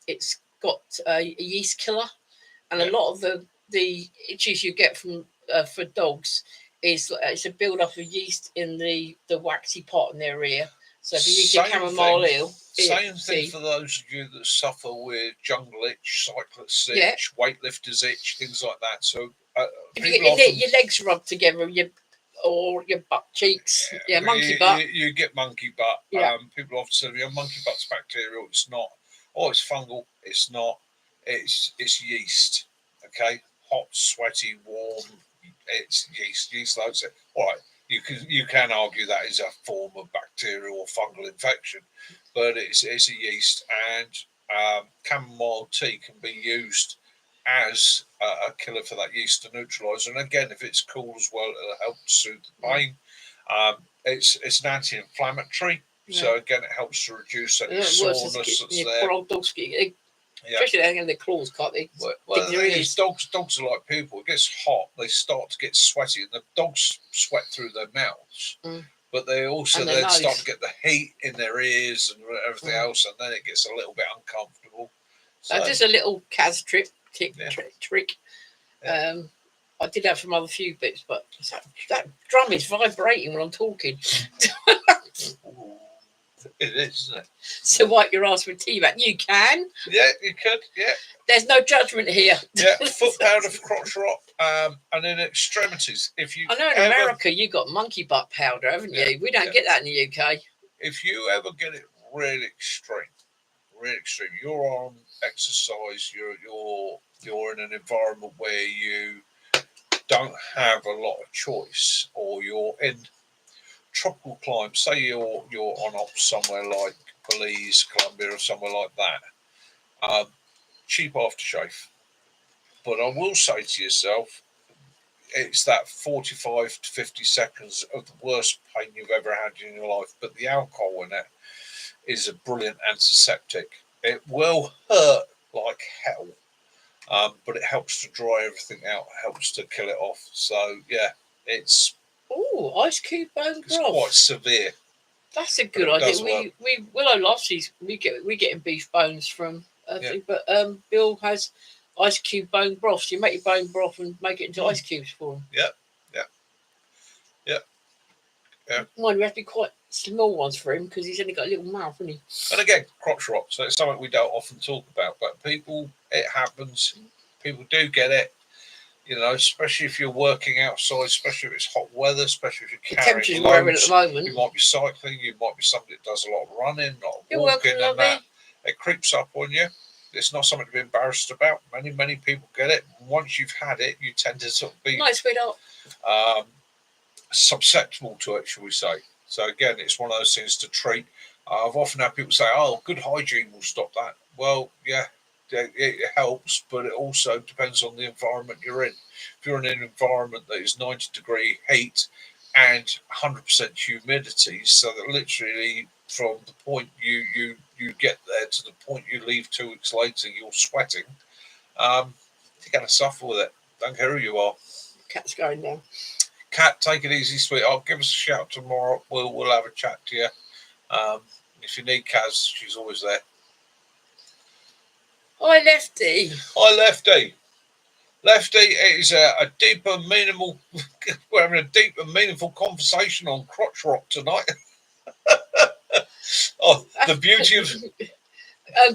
it's got a yeast killer, and a lot of the itches you get from for dogs is it's a build up of yeast in the waxy part in their ear. So if you use your chamomile same thing for those of you that suffer with jungle itch, cyclist itch, weightlifters itch, things like that. So if you get your legs rubbed together, or your butt cheeks, monkey butt. You get monkey butt. Yeah. People often say, monkey butt's bacterial. It's not. Oh, it's fungal. It's not. It's yeast. Okay, hot, sweaty, warm. It's yeast. Yeast loads it. All right. You can argue that is a form of bacterial or fungal infection, but it's a yeast, and chamomile tea can be used as a killer for that yeast to neutralise. And again, if it's cool as well, it'll help soothe the pain. It's an anti-inflammatory, so again, it helps to reduce any soreness that's there. Especially in their claws, can't they? Well, the thing is, dogs are like people. It gets hot, they start to get sweaty, and the dogs sweat through their mouths. But they also then start to get the heat in their ears and everything else, and then it gets a little bit uncomfortable. So just a little Kaz trick. Yeah. I did have some other few bits, but that drum is vibrating when I'm talking. It is, isn't it? So wipe your ass with tea bag. You can. Yeah, you could. Yeah. There's no judgment here. Yeah, foot powder for crotch rot, and in extremities. If you, I know in America you got monkey butt powder, haven't you? We don't get that in the UK. If you ever get it really extreme, you're on exercise. You're in an environment where you don't have a lot of choice, or you're in tropical climate, say you're on up somewhere like Belize, Colombia, or somewhere like that, cheap aftershave. But I will say to yourself, it's that 45 to 50 seconds of the worst pain you've ever had in your life, but the alcohol in it is a brilliant antiseptic. It will hurt like hell, but it helps to dry everything out, helps to kill it off. So yeah, it's Oh, ice cube bone It's broth. quite severe. That's a good idea. We Willow loves these. We getting beef bones from thing, but Bill has ice cube bone broth. So you make your bone broth and make it into ice cubes for him. Yeah. Mine, we have to be quite small ones for him because he's only got a little mouth, hasn't he? And again, crotch rot. So it's something we don't often talk about, but it happens. People do get it. You know, especially if you're working outside, especially if it's hot weather, especially if you're carrying loads. At the moment. You might be cycling. You might be somebody that does a lot of running, a lot of You're walking, welcome, and that. It creeps up on you. It's not something to be embarrassed about. Many people get it. Once you've had it, you tend to sort of be sweetheart. Susceptible to it, shall we say. So again, it's one of those things to treat. I've often had people say, oh, good hygiene will stop that. Well, yeah, it helps, but it also depends on the environment you're in. If you're in an environment that is 90-degree heat and 100% humidity, so that literally from the point you get there to the point you leave 2 weeks later, you're sweating, you're going to suffer with it. Don't care who you are. Cat's going down. Kat, take it easy, sweetheart. Give us a shout tomorrow. We'll have a chat to you. If you need Kaz, she's always there. Hi, Lefty. Hi, Lefty. Lefty, it is a deeper, meaningful. We're having a deep and meaningful conversation on crotch rot tonight. Oh, the beauty of.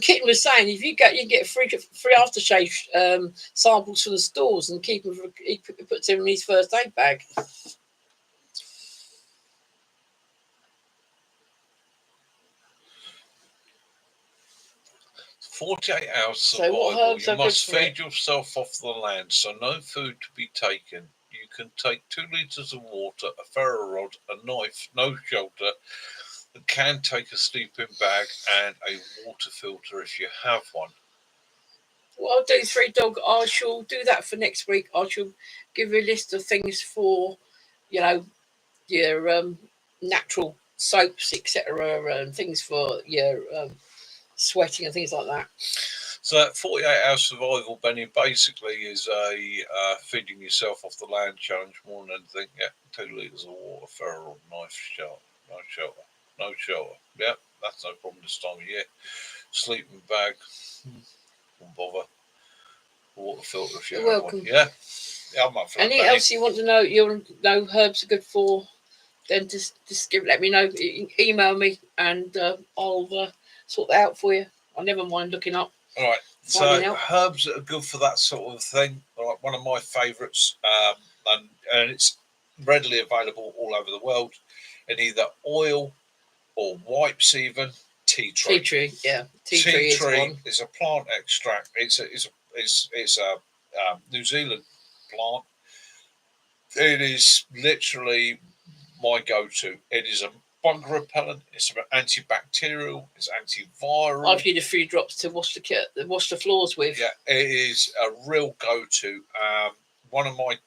Kitten was saying if you get free aftershave samples from the stores and keep them. He puts them in his first aid bag. 48 hours survival. You must feed yourself off the land, so no food to be taken. You can take 2 litres of water, a ferro rod, a knife, no shelter. You can take a sleeping bag and a water filter if you have one. Well, I'll do 3 dog. I shall do that for next week. I shall give you a list of things for, your natural soaps, etc., and things for your sweating and things like that. So 48 hours survival, Benny, basically is a feeding yourself off the land challenge more than anything. Yeah, 2 litres of water, ferro, knife, no shelter. Yeah, that's no problem this time of year. Sleeping bag, won't bother. Water filter if you have one. Yeah, I'm up for that. Anything else you want to know? You know herbs are good for? Then just let me know. Email me and I'll sort that out for you. I never mind looking up. All right. So herbs that are good for that sort of thing. Like one of my favourites, and it's readily available all over the world in either oil or wipes, even tea tree. Tea tree, yeah. Tea tree is a plant extract. It's a New Zealand plant. It is literally my go-to. It is a bug repellent. It's antibacterial. It's antiviral. I've used a few drops to wash the floors with. Yeah, it is a real go-to. One of my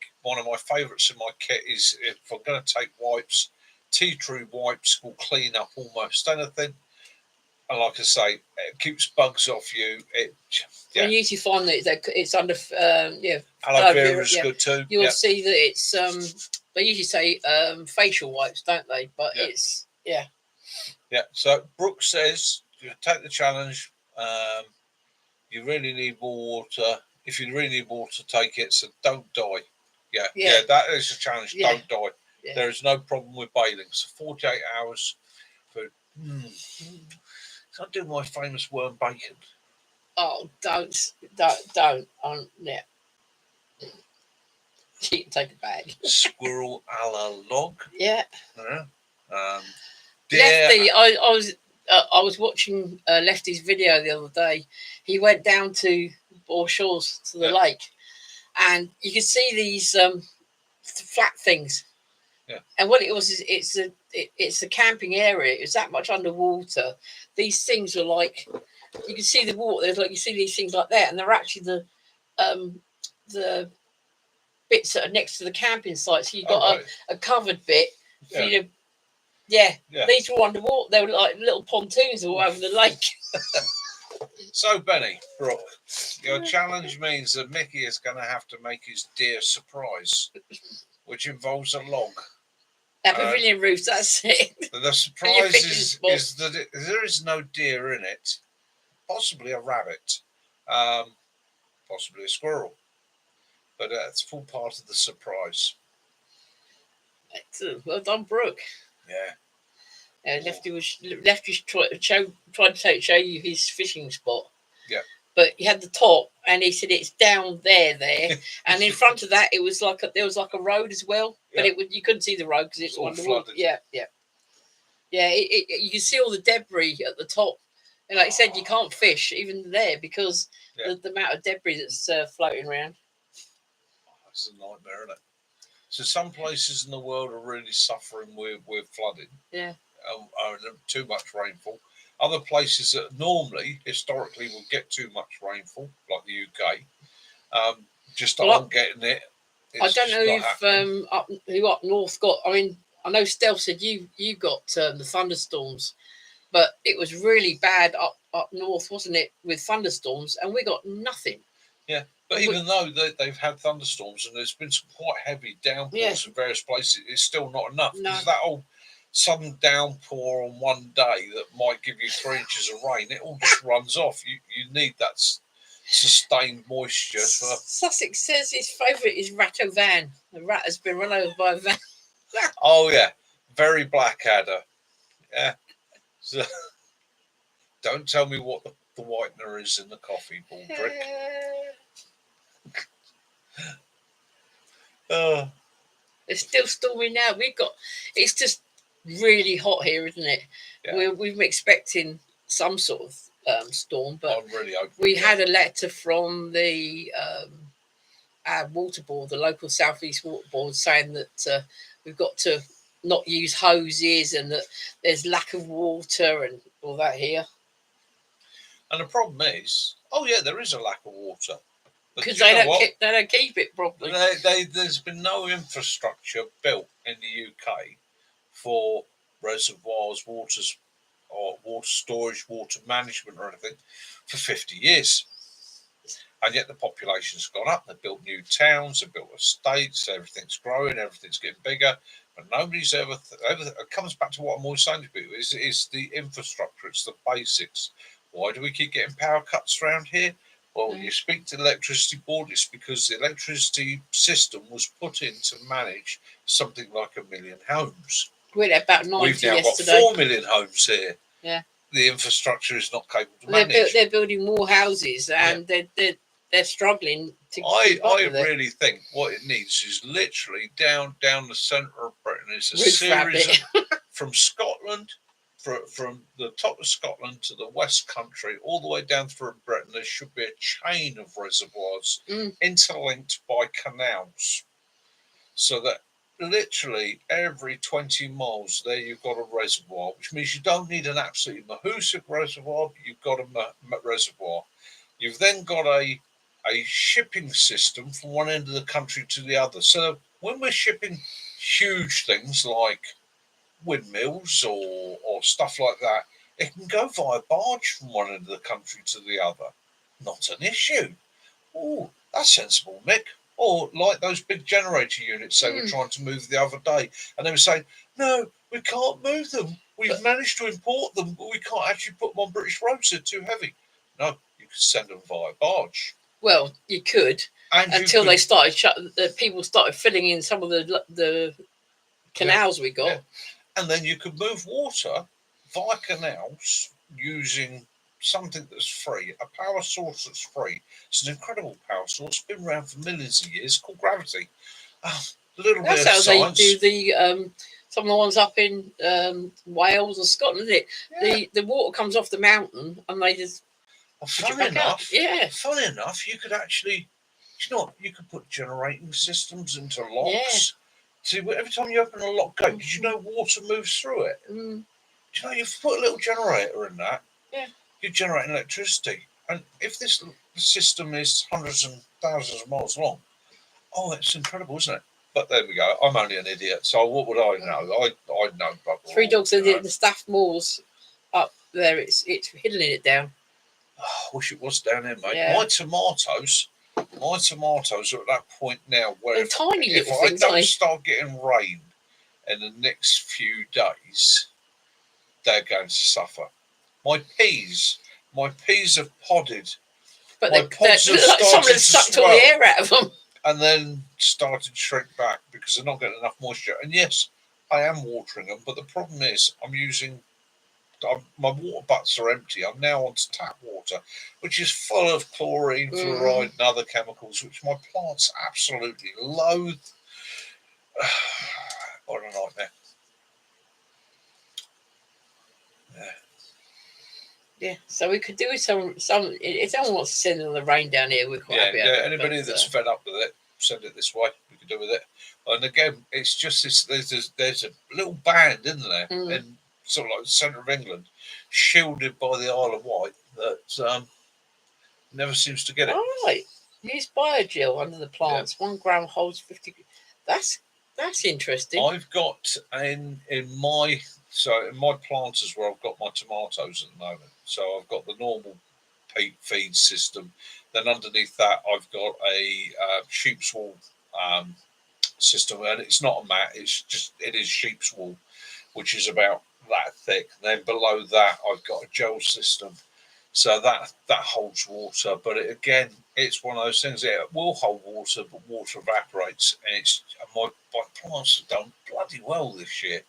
favourites in my kit is, if I'm going to take wipes, tea tree wipes will clean up almost anything. And like I say, it keeps bugs off you. I usually find that it's under aloe vera is good too. You'll see that it's they usually say facial wipes, don't they? But it's yeah. So Brooke says you take the challenge. You really need more water. If you really need water, take it. So don't die. Yeah, that is a challenge. Yeah. Don't die. Yeah. There is no problem with bathing. So 48 hours for. So I do my famous worm bacon. Oh, don't. Yeah. You can take a bag. Squirrel a la log. Yeah. Lefty, I was watching Lefty's video the other day. He went down to Bore Shores to the lake, and you could see these flat things. Yeah. And what it was is it's a camping area. It was that much underwater. These things are like, you can see the water. There's like, you see these things like that, and they're actually the bits that are next to the camping site. So you've got a covered bit for you to. Yeah, these were underwater. They were like little pontoons all over the lake. So, Benny, Brooke, your challenge means that Mickey is going to have to make his deer surprise, which involves a log. Our pavilion roofs, that's it. The surprise is that there is no deer in it. Possibly a rabbit, possibly a squirrel. But it's full part of the surprise. Excellent. Well done, Brooke. Yeah. Lefty tried to show you his fishing spot. Yeah. But he had the top, and he said it's down there, and in front of that, it was there was like a road as well, but you couldn't see the road because it's all flooded. Yeah. You can see all the debris at the top, and like I said, you can't fish even there because the amount of debris that's floating around. It's a nightmare, isn't it? So some places in the world are really suffering with flooding. Yeah. Too much rainfall. Other places that normally, historically, will get too much rainfall, like the UK, just aren't getting it. I don't know if up north got. I mean, I know Steph said you got the thunderstorms, but it was really bad up north, wasn't it, with thunderstorms, and we got nothing. Yeah, but even though they've had thunderstorms and there's been some quite heavy downpours in various places, it's still not enough. Because that old sudden downpour on one day that might give you 3 inches of rain, it all just runs off. You need that sustained moisture. Sussex says his favourite is Ratto Van. The rat has been run over by a van. Oh yeah, very Blackadder. Yeah. So, don't tell me what the whitener is in the coffee, Baldrick. It's still stormy now. It's just really hot here, isn't it? Yeah. We've been expecting some sort of storm, but I'm really hoping we had a letter from the our water board, the local Southeast Water Board, saying that we've got to not use hoses and that there's lack of water and all that here. And the problem is, there is a lack of water. Because they don't keep it properly. There's been no infrastructure built in the UK for reservoirs, or water storage, water management or anything for 50 years. And yet the population's gone up. They've built new towns, they've built estates, everything's growing, everything's getting bigger. But nobody's ever it comes back to what I'm always saying to people, is the infrastructure, it's the basics. Why do we keep getting power cuts around here? Well, you speak to the electricity board, it's because the electricity system was put in to manage something like 1 million homes. We're at about 90 We've now yesterday. got 4 million homes here. Yeah. The infrastructure is not capable to manage. They're building more houses and they're struggling to keep up with it. I really think what it needs is literally down the centre of Britain is a series from Scotland, from the top of Scotland to the West Country, all the way down through Britain. There should be a chain of reservoirs interlinked by canals, so that literally every 20 miles there you've got a reservoir, which means you don't need an absolutely massive reservoir, but you've got a reservoir. You've then got a shipping system from one end of the country to the other. So when we're shipping huge things like windmills or stuff like that, it can go via barge from one end of the country to the other. Not an issue. Oh, that's sensible, Mick. Or like those big generator units they were trying to move the other day, and they were saying, no, we can't move them. We've managed to import them, but we can't actually put them on British roads. They're too heavy. No, you could send them via barge. Well, you could, until they started people started filling in some of the canals we got. Yeah. And then you could move water via canals using something that's free, a power source that's free. It's an incredible power source, been around for millions of years, called gravity. A little bit of science. That's how they do some of the ones up in Wales or Scotland, isn't it? Yeah. The water comes off the mountain and they just... Funny enough, you could actually, you could put generating systems into locks. See, every time you open a lock gate, did you know water moves through it? Do you know, you've put a little generator in that. Yeah. You're generating electricity. And if this system is hundreds and thousands of miles long, it's incredible, isn't it? But there we go. I'm only an idiot, so what would I know? I know bugger all. Three Dogs said the staff moors up there, it's hiddling it down. I wish it was down there, mate. Yeah. My tomatoes are at that point now where if I don't start getting rain in the next few days, they're going to suffer. My peas have podded. But my pods have like someone started has to sucked swell, all the air out of them. and then started to shrink back because they're not getting enough moisture. And yes, I am watering them, but the problem is my water butts are empty. I'm now onto tap water, which is full of chlorine, fluoride, and other chemicals, which my plants absolutely loathe. What a nightmare. Yeah, so we could do with some. If someone wants to send them the rain down here, we're quite happy. Yeah, anybody that's fed up with it, send it this way. We can do with it. And again, it's just this. There's a little band, isn't there, in sort of like the centre of England, shielded by the Isle of Wight, that never seems to get it. All right, use biogel under the plants. 1 gram holds 50. That's interesting. I've got in my planters where I've got my tomatoes at the moment. So I've got the normal peat feed system. Then underneath that, I've got a sheep's wool system, and it's not a mat. It is sheep's wool, which is about that thick. Then below that, I've got a gel system, so that holds water. But it's one of those things. It will hold water, but water evaporates, and my plants have done bloody well this year.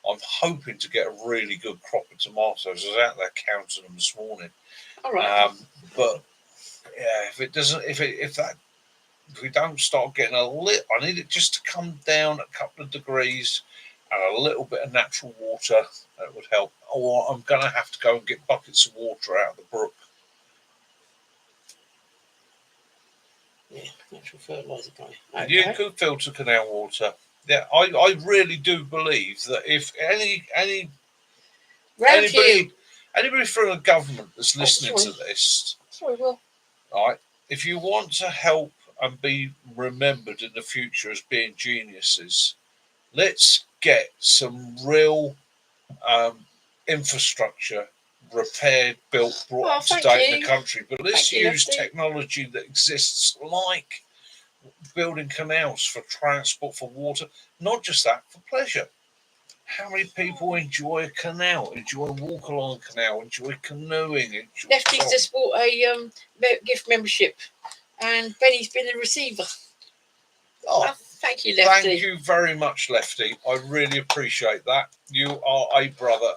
I'm hoping to get a really good crop of tomatoes. I was out there counting them this morning. All right. But yeah, if we don't start getting I need it just to come down a couple of degrees and a little bit of natural water. That would help. Or I'm going to have to go and get buckets of water out of the brook. Yeah, natural fertiliser guy. Okay. You could filter canal water. Yeah, I really do believe that if anybody from the government that's listening to this, right, if you want to help and be remembered in the future as being geniuses, let's get some real infrastructure repaired, built, brought up to date in the country. But let's use technology that exists, like building canals for transport, for water, not just that, for pleasure. How many people enjoy a canal, enjoy a walk along a canal, enjoy canoeing? Lefty's just bought a gift membership, and Benny's been the receiver. Oh, thank you, Lefty. Thank you very much, Lefty. I really appreciate that. You are a brother.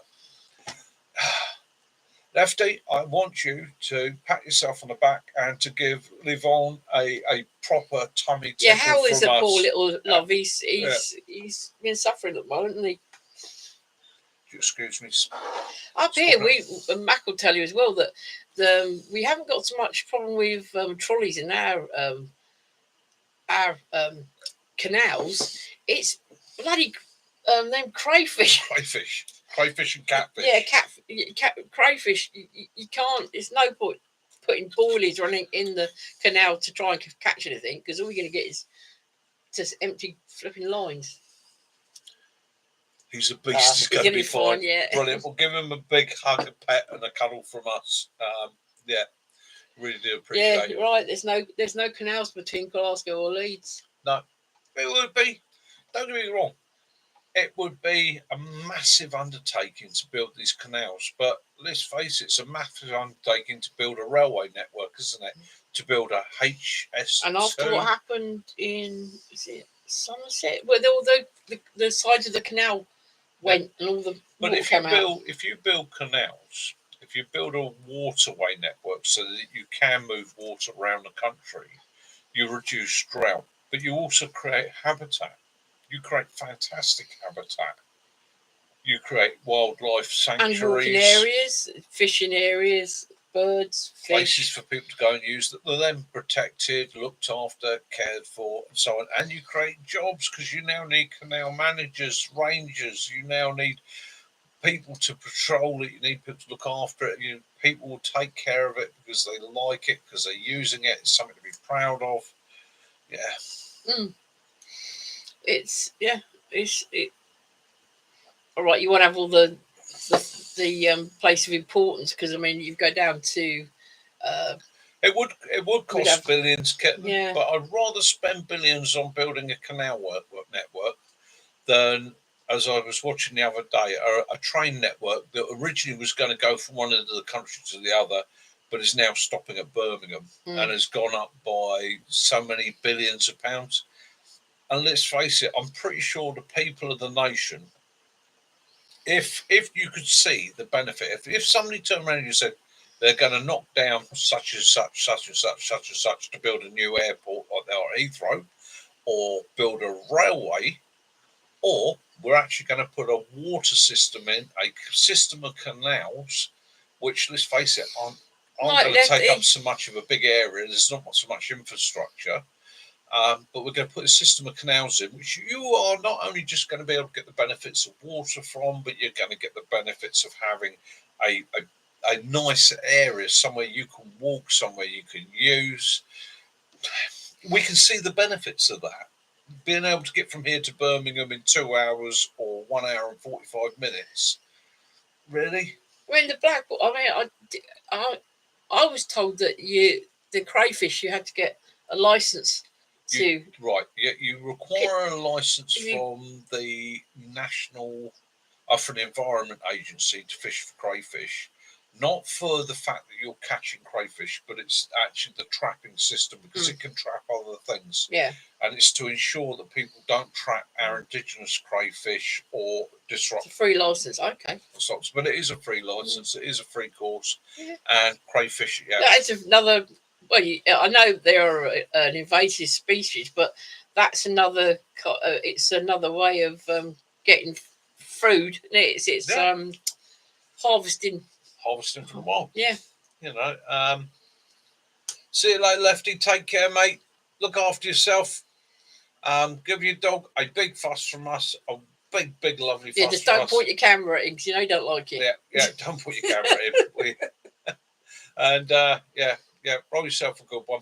Lefty, I want you to pat yourself on the back and to give Livon a proper tummy tickle. Yeah, how is the poor little love? He's been suffering at the moment, isn't he? Excuse me. Up here, Mac will tell you as well that we haven't got so much problem with trolleys in our canals. It's bloody them crayfish. Crayfish and catfish. Yeah, crayfish. You can't. It's no point putting boilies running in the canal to try and catch anything, because all you're going to get is just empty flipping lines. He's a beast. He's going to be fine. Yeah. Brilliant. We'll give him a big hug, a pet, and a cuddle from us. Yeah, really do appreciate it. Yeah, right. There's no canals between Glasgow or Leeds. No, it would be. Don't get me wrong. It would be a massive undertaking to build these canals, but let's face it, it's a massive undertaking to build a railway network, isn't it? To build a HS2. And after what happened in Somerset, where all the sides of the canal went and all the but if you build canals, if you build a waterway network so that you can move water around the country, you reduce drought, but you also create habitat. You create fantastic habitat. You create wildlife sanctuaries. And walking areas, fishing areas, birds, places for people to go and use that are then protected, looked after, cared for, and so on. And you create jobs, because you now need canal managers, rangers. You now need people to patrol it. You need people to look after it. People will take care of it because they like it, because they're using it. It's something to be proud of. Yeah. It's all right. You want to have all the place of importance, because I mean, you go down to it would cost billions, but I'd rather spend billions on building a canal network than as I was watching the other day, a train network that originally was going to go from one end of the country to the other, but is now stopping at Birmingham and has gone up by so many billions of pounds. And let's face it, I'm pretty sure the people of the nation, if you could see the benefit, if somebody turned around and you said they're going to knock down such and such, such and such, such and such to build a new airport like they are at Heathrow, or build a railway, or we're actually going to put a water system in, a system of canals, which, let's face it, aren't going to take up so much of a big area. There's not so much infrastructure. But we're going to put a system of canals in, which you are not only just going to be able to get the benefits of water from, but you're going to get the benefits of having a nice area, somewhere you can walk, somewhere you can use. We can see the benefits of that. Being able to get from here to Birmingham in 2 hours or 1 hour and 45 minutes. Really? Well, in the Blackpool, I mean, I was told that the crayfish, you had to get a license. Right, yeah, you require a license from the National for the Environment Agency to fish for crayfish, not for the fact that you're catching crayfish, but it's actually the trapping system, because it can trap other things. Yeah. And it's to ensure that people don't trap our indigenous crayfish or disrupt. It's a free license, okay. But it is a free license, it is a free course, and crayfish, That's another. Well, I know they're an invasive species, but that's another. It's another way of getting food. It's harvesting. Harvesting from the wild. Yeah. You know. See you later, Lefty. Take care, mate. Look after yourself. Give your dog a big fuss from us. A big, lovely fuss. Yeah, just don't point your camera at him, because you know you don't like it. Yeah, don't put your camera in. And yeah, roll yourself a good one,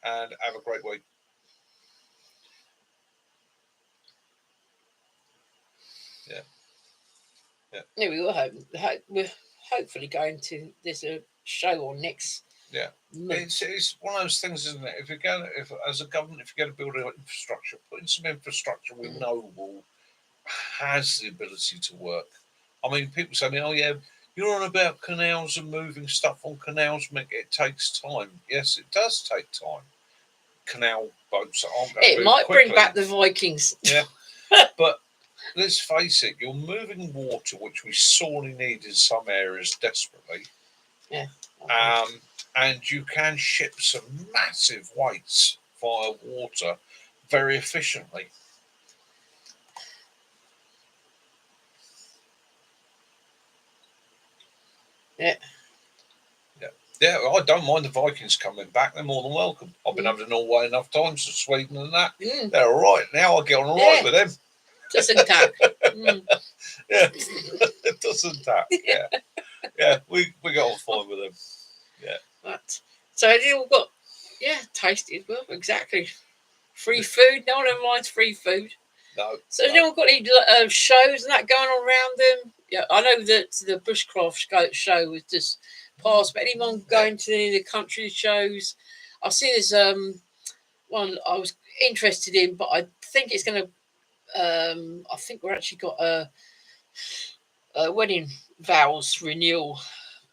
and have a great week. Yeah, we will hope. We're hopefully going to. There's a show on next. Yeah, it's one of those things, isn't it? If as a government, if you're going to build an infrastructure, put in some infrastructure we know has the ability to work. I mean, people say, "Oh yeah, you're on about canals and moving stuff on canals. It takes time." Yes, it does take time. Canal boats aren't going to move might quickly. Bring back the Vikings. Yeah, but let's face it, you're moving water, which we sorely need in some areas desperately. Yeah. And you can ship some massive weights via water very efficiently. Yeah. Yeah, I don't mind the Vikings coming back. They're more than welcome. I've been over to Norway enough times, to Sweden and that. They're all right. Now I get on all right with them. Doesn't tap. Yeah, it doesn't tap. Yeah, we got on fine with them. Yeah. But, so they all got, tasty as well. Exactly. Free food. No one ever minds free food. No. So they all got any shows and that going on around them? Yeah, I know that the bushcraft show was just passed, but anyone going to any of the country shows? I see there's one I was interested in, but I think it's going to. I think we're actually got a wedding vows renewal,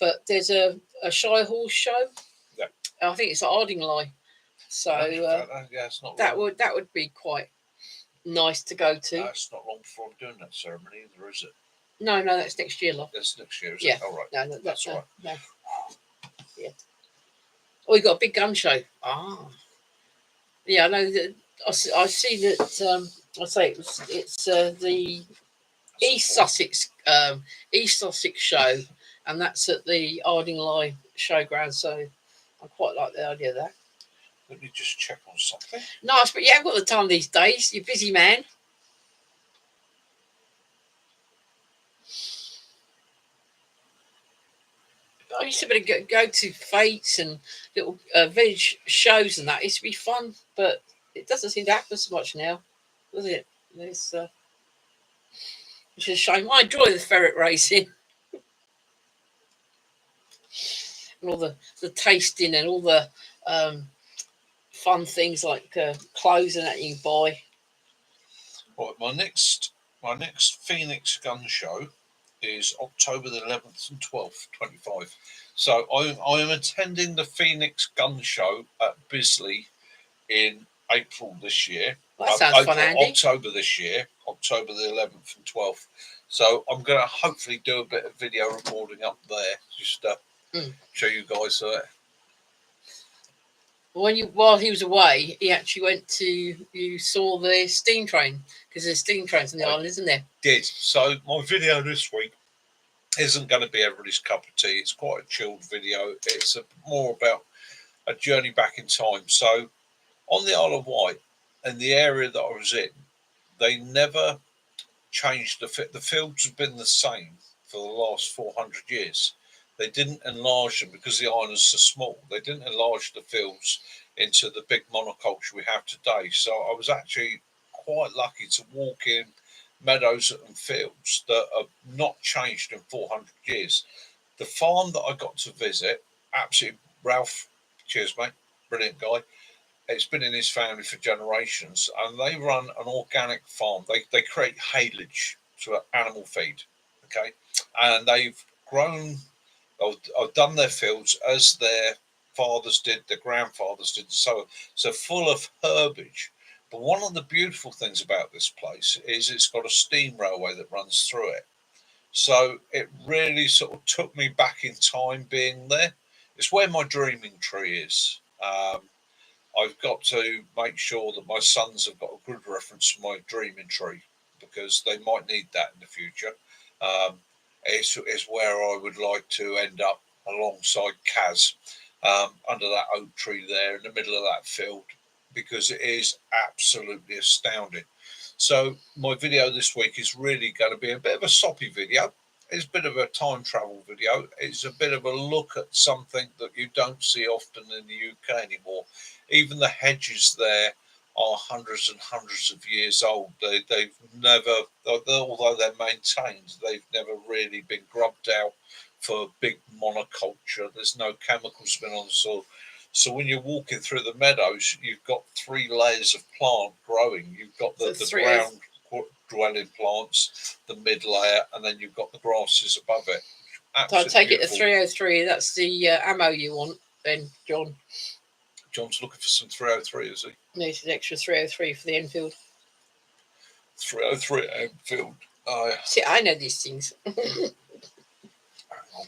but there's a shy horse show. Yeah, I think it's at Ardingly. So it's not that would be quite nice to go to. It's not long before I'm doing that ceremony either, is it? No, that's next year, love. That's next year, is it? All right. No, that's all right. No. Yeah. Oh, we got a big gun show. Yeah, I know that. I see that. I say it's the East Sussex show, and that's at the Ardingly Showground. So I quite like the idea of that. Let me just check on something. Nice, but you haven't got the time these days. You're a busy man. I used to go to fetes and little village shows and that. It used to be fun, but it doesn't seem to happen so much now, does it? It's which is a shame. I enjoy the ferret racing and all the tasting and all the fun things like clothes and that you buy. Right, my next my next Phoenix gun show is October the 11th and 12th, 25. So I am attending the Phoenix gun show at Bisley in April this year. Well, that sounds fun, Andy. October this year, October the 11th and 12th. So I'm going to hopefully do a bit of video recording up there, just to show you guys that. While he was away, he actually went to. You saw the steam train, because there's steam trains on the island, isn't there? Did. So my video this week isn't going to be everybody's cup of tea. It's quite a chilled video. It's more about a journey back in time. So on the Isle of Wight, in the area that I was in, they never changed the fields have been the same for the last 400 years. They didn't enlarge them because the islands are small. They didn't enlarge the fields into the big monoculture we have today. So I was actually quite lucky to walk in meadows and fields that have not changed in 400 years. The farm that I got to visit, absolutely, Ralph, cheers mate, brilliant guy. It's been in his family for generations, and they run an organic farm. They create haylage to animal feed, okay, and they've grown. I've done their fields as their fathers did, their grandfathers did, so full of herbage. But one of the beautiful things about this place is it's got a steam railway that runs through it. So it really sort of took me back in time being there. It's where my dreaming tree is. I've got to make sure that my sons have got a good reference to my dreaming tree, because they might need that in the future. It's where I would like to end up alongside Kaz, under that oak tree there in the middle of that field, because it is absolutely astounding. So my video this week is really going to be a bit of a soppy video. It's a bit of a time travel video. It's a bit of a look at something that you don't see often in the UK anymore. Even the hedges there are hundreds and hundreds of years old. They've never, although they're maintained, they've never really been grubbed out for big monoculture. There's no chemicals been on the soil. So when you're walking through the meadows, you've got 3 layers of plant growing. You've got the ground dwelling plants, the mid layer, and then you've got the grasses above it. So I take it the 303, that's the ammo you want then, John? John's looking for some 303, is he? No, it's an extra 303 for the Enfield. 303 Enfield. See, I know these things. Hang on.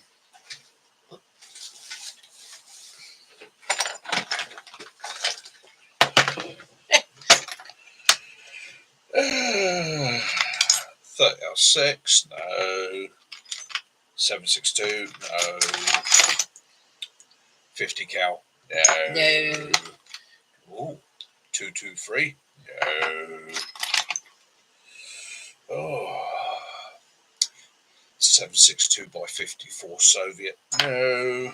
Uh, 3006, no. 762, no. 50 cal, no. No. Ooh, 223, no. Oh. 762 by 54 Soviet, no.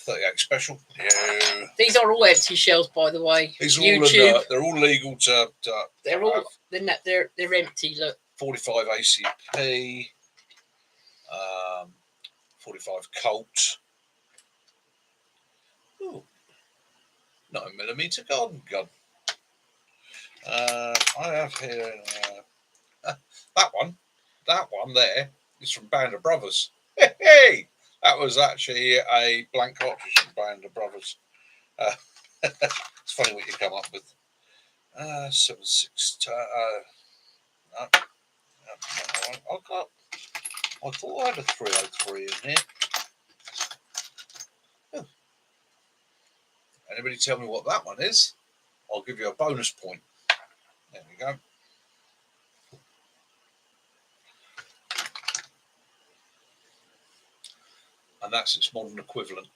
38 special, no. These are all empty shells, by the way. These are all they're all legal to they're all they're empty. Look, 45 ACP, 45 Colt. Ooh, 9mm garden gun. I have here that one there is from Band of Brothers. Hey, that was actually a blank cartridge from Band of Brothers. It's funny what you come up with. 7.6. No. I thought I had a 303 in here. Oh. Anybody tell me what that one is? I'll give you a bonus point. There we go. And that's its modern equivalent.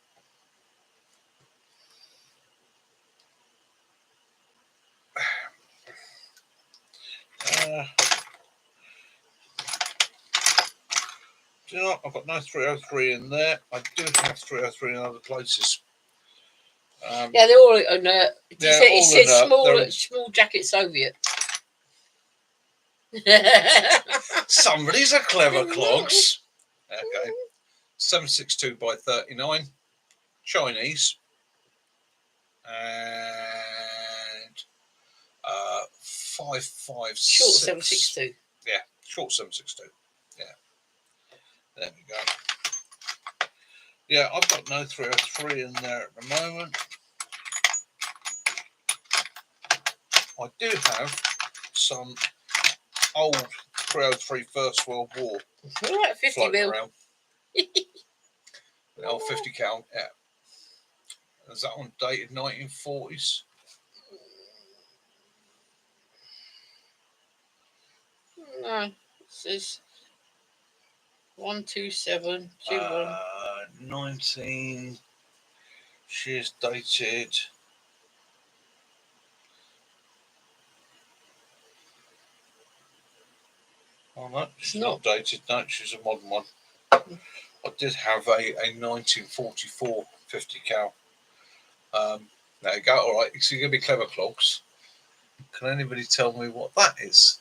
Do you know what? I've got no 303 in there. I do have 303 in other places. yeah, they're all inert. It says small jacket Soviet. Somebody's a clever clogs. Okay. 762 by 39. Chinese. And 5.56. Short 7.62. Yeah, short 7.62. Yeah. There we go. Yeah, I've got no 303 in there at the moment. I do have some old 303 First World War. All right, 50 mil. Around. The old 50 cal, yeah. Is that one dated 1940s? No, this is 12721. 19. She's dated. Oh no, she's not dated. No, she's a modern one. I did have a 1944 50 cal. There you go. All right, so you're gonna be clever, clogs. Can anybody tell me what that is?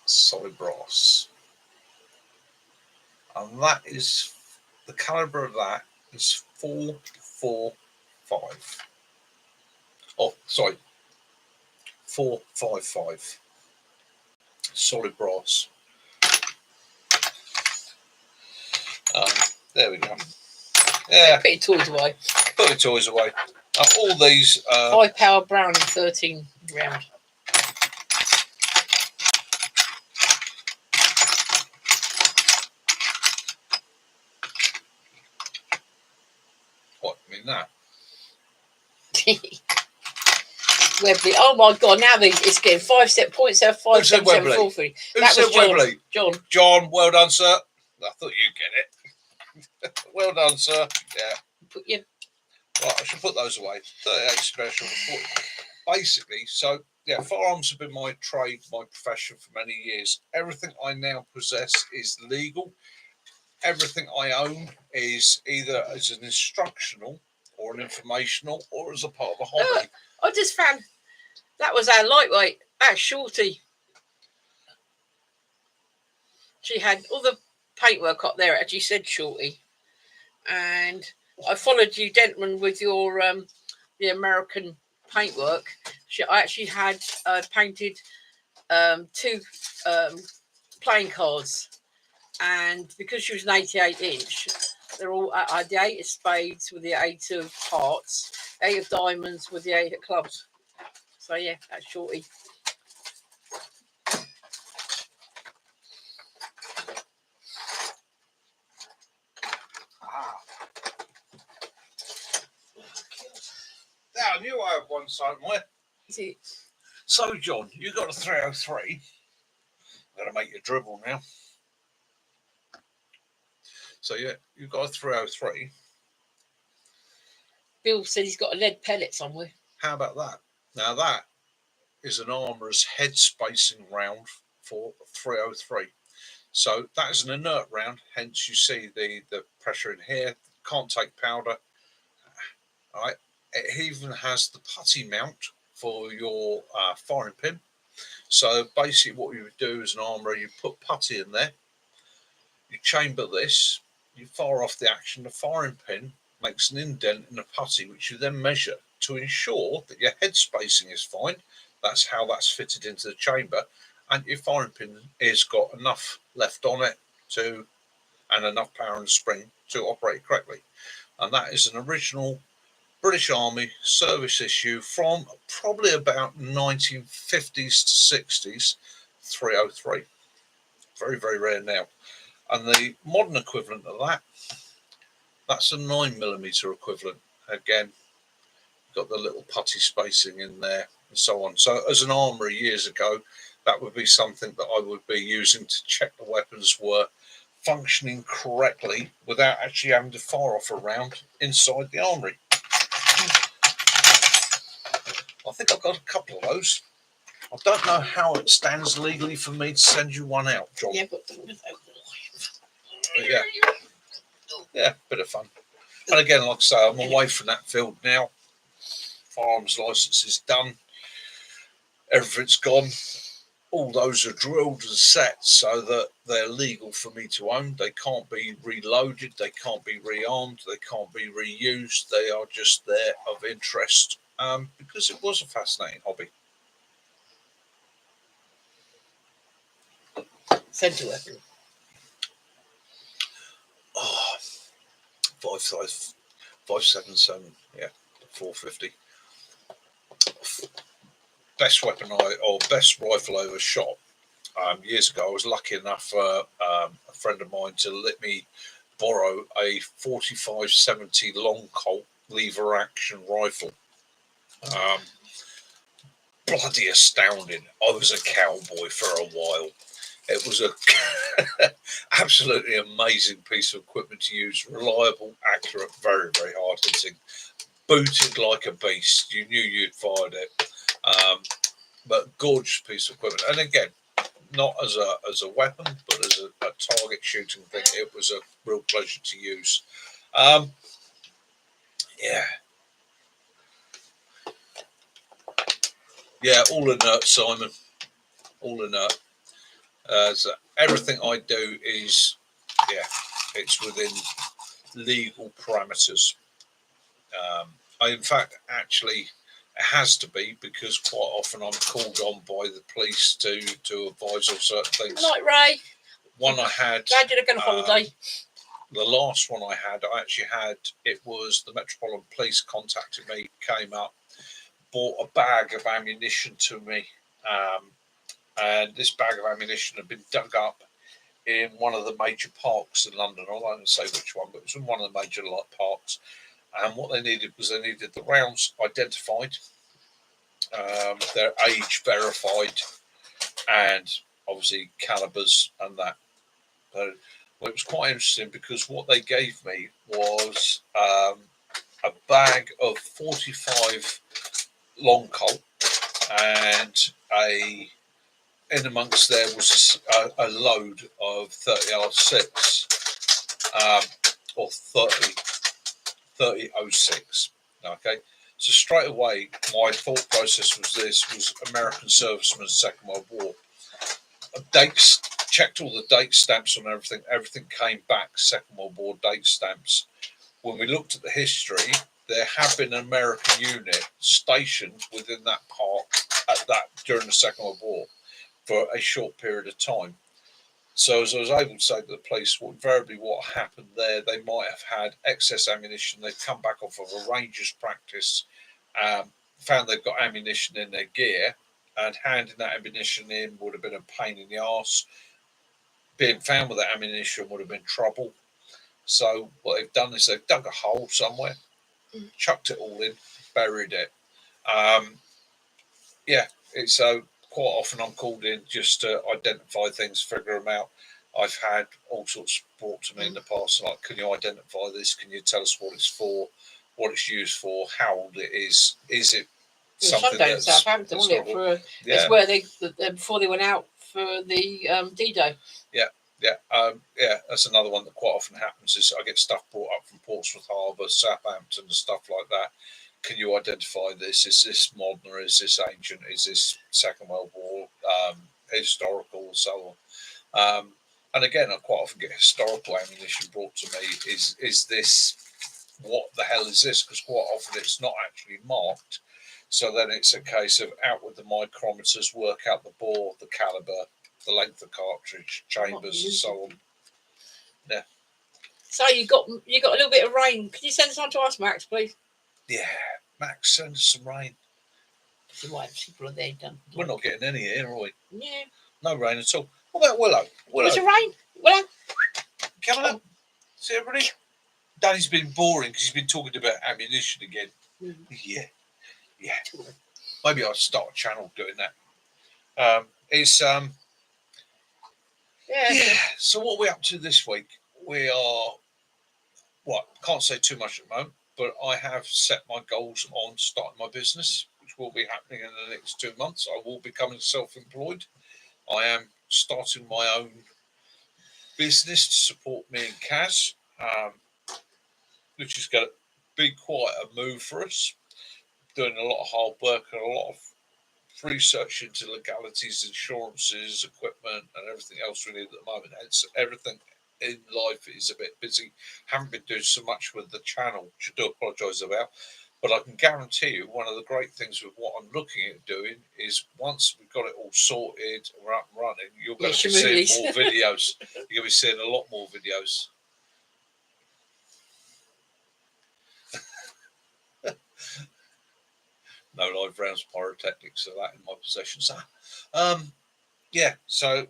Solid brass. And that is, the caliber of that is 445. Oh, sorry, 455. Solid brass. There we go. Yeah. Put your toys away. Put your toys away. All these. 5 power Browning 13 round. What, I mean that? Webley. Oh my God! Now it's getting 5 set points. 57743. That was John. Webley? John, well done, sir. I thought you'd get it. Well done, sir. Yeah. Put your. Right, I should put those away. 38 special. Basically, so yeah, firearms have been my trade, my profession for many years. Everything I now possess is legal. Everything I own is either as an instructional or an informational or as a part of a hobby. I just found that was our lightweight. That's Shorty. She had all the paintwork up there. It actually said Shorty. And I followed you, Dentman, with your the American paintwork. I actually had painted 2 playing cards. And because she was an 88 inch, they're all I had the 8 of spades with the 8 of hearts, 8 of diamonds with the 8 of clubs. So yeah, that's Shorty. Now, I knew I had one somewhere. Is it? So, John, you got a 303. I'm going to make you dribble now. So, yeah, you've got a 303. Bill said he's got a lead pellet somewhere. How about that? Now, that is an armourer's head spacing round for 303. So, that is an inert round, hence you see the pressure in here. Can't take powder. All right. It even has the putty mount for your firing pin. So basically what you would do as an armourer, you put putty in there, you chamber this, you fire off the action, the firing pin makes an indent in the putty, which you then measure to ensure that your head spacing is fine. That's how that's fitted into the chamber, and your firing pin has got enough left on it and enough power and spring to operate correctly. And that is an original British Army service issue from probably about 1950s to 60s, 303. Very, very rare now. And the modern equivalent of that, that's a 9mm equivalent. Again, got the little putty spacing in there and so on. So as an armourer years ago, that would be something that I would be using to check the weapons were functioning correctly without actually having to fire off a round inside the armoury. I think I've got a couple of those. I don't know how it stands legally for me to send you one out, John. Yeah, but yeah. Yeah, bit of fun. And again, like I say, I'm away from that field now. Firearms licence is done. Everything's gone. All those are drilled and set so that they're legal for me to own. They can't be reloaded. They can't be rearmed. They can't be reused. They are just there of interest because it was a fascinating hobby. Safety weapon. Oh, 5.77, yeah, 450. Best weapon best rifle I ever shot. Years ago, I was lucky enough for a friend of mine to let me borrow a 45-70 long Colt lever action rifle. Bloody astounding. I was a cowboy for a while. It was a absolutely amazing piece of equipment to use. Reliable, accurate, very, very hard hitting. Booted like a beast. You knew you'd fired it. But gorgeous piece of equipment. And again, not as a weapon, but as a target shooting thing. It was a real pleasure to use. Yeah, all inert, Simon. All inert. So everything I do is, it's within legal parameters. In fact, actually, it has to be, because quite often I'm called on by the police to advise on certain things. Like Ray. One I had. Glad you're going on holiday. The last one I actually had, it was the Metropolitan Police contacted me, came up, bought a bag of ammunition to me. And this bag of ammunition had been dug up in one of the major parks in London. I won't say which one, but it was in one of the major parks. And what they needed was the rounds identified, their age verified, and obviously calibers and that. So, well, it was quite interesting because what they gave me was a bag of 45 long Colt, and in amongst there was a load of 30R6 or 3006. Okay, so straight away my thought process was American servicemen, Second World War. Dates, checked all the date stamps on everything. Everything came back Second World War date stamps. When we looked at the history, there had been an American unit stationed within that park during the Second World War for a short period of time. So as I was able to say to the police, invariably what happened there, they might have had excess ammunition. They've come back off of a Rangers practice, found they've got ammunition in their gear, and handing that ammunition in would have been a pain in the arse. Being found with that ammunition would have been trouble. So what they've done is they've dug a hole somewhere, chucked it all in, buried it. It's quite often I'm called in just to identify things, figure them out. I've had all sorts brought to me in the past, like, can you identify this? Can you tell us what it's for, what it's used for, how old it is? Is it something that's Southampton, wasn't it? It's where they before they went out for the D-Day. That's another one that quite often happens. Is I get stuff brought up from Portsmouth Harbour, Southampton, and stuff like that. Can you identify this? Is this modern or is this ancient? Is this Second World War, historical, so on? And again, I quite often get historical ammunition brought to me. Is this, what the hell is this? Because quite often it's not actually marked. So then it's a case of out with the micrometers, work out the bore, the caliber, the length of cartridge, chambers, and so on. Yeah. So you got a little bit of rain. Could you send some to us, Max, please? Yeah, Max, send us some rain. The white people are there done. We're not getting any here, are we? Yeah. No rain at all. What about Willow? There's a rain. Willow. Come on. See everybody? Danny's been boring because he's been talking about ammunition again. Yeah. Maybe I'll start a channel doing that. So what are we up to this week? We are, can't say too much at the moment, but I have set my goals on starting my business, which will be happening in the next 2 months. I will be becoming self-employed. I am starting my own business to support me and Kaz, which is going to be quite a move for us. Doing a lot of hard work and a lot of research into legalities, insurances, equipment, and everything else we need at the moment. Everything in life is a bit busy. Haven't been doing so much with the channel, which I do apologise about. But I can guarantee you, one of the great things with what I'm looking at doing is once we've got it all sorted, we're up and running, you're going to be seeing more videos. You're going to be seeing a lot more videos. No live rounds, pyrotechnics, are that in my possession. So, yeah. So,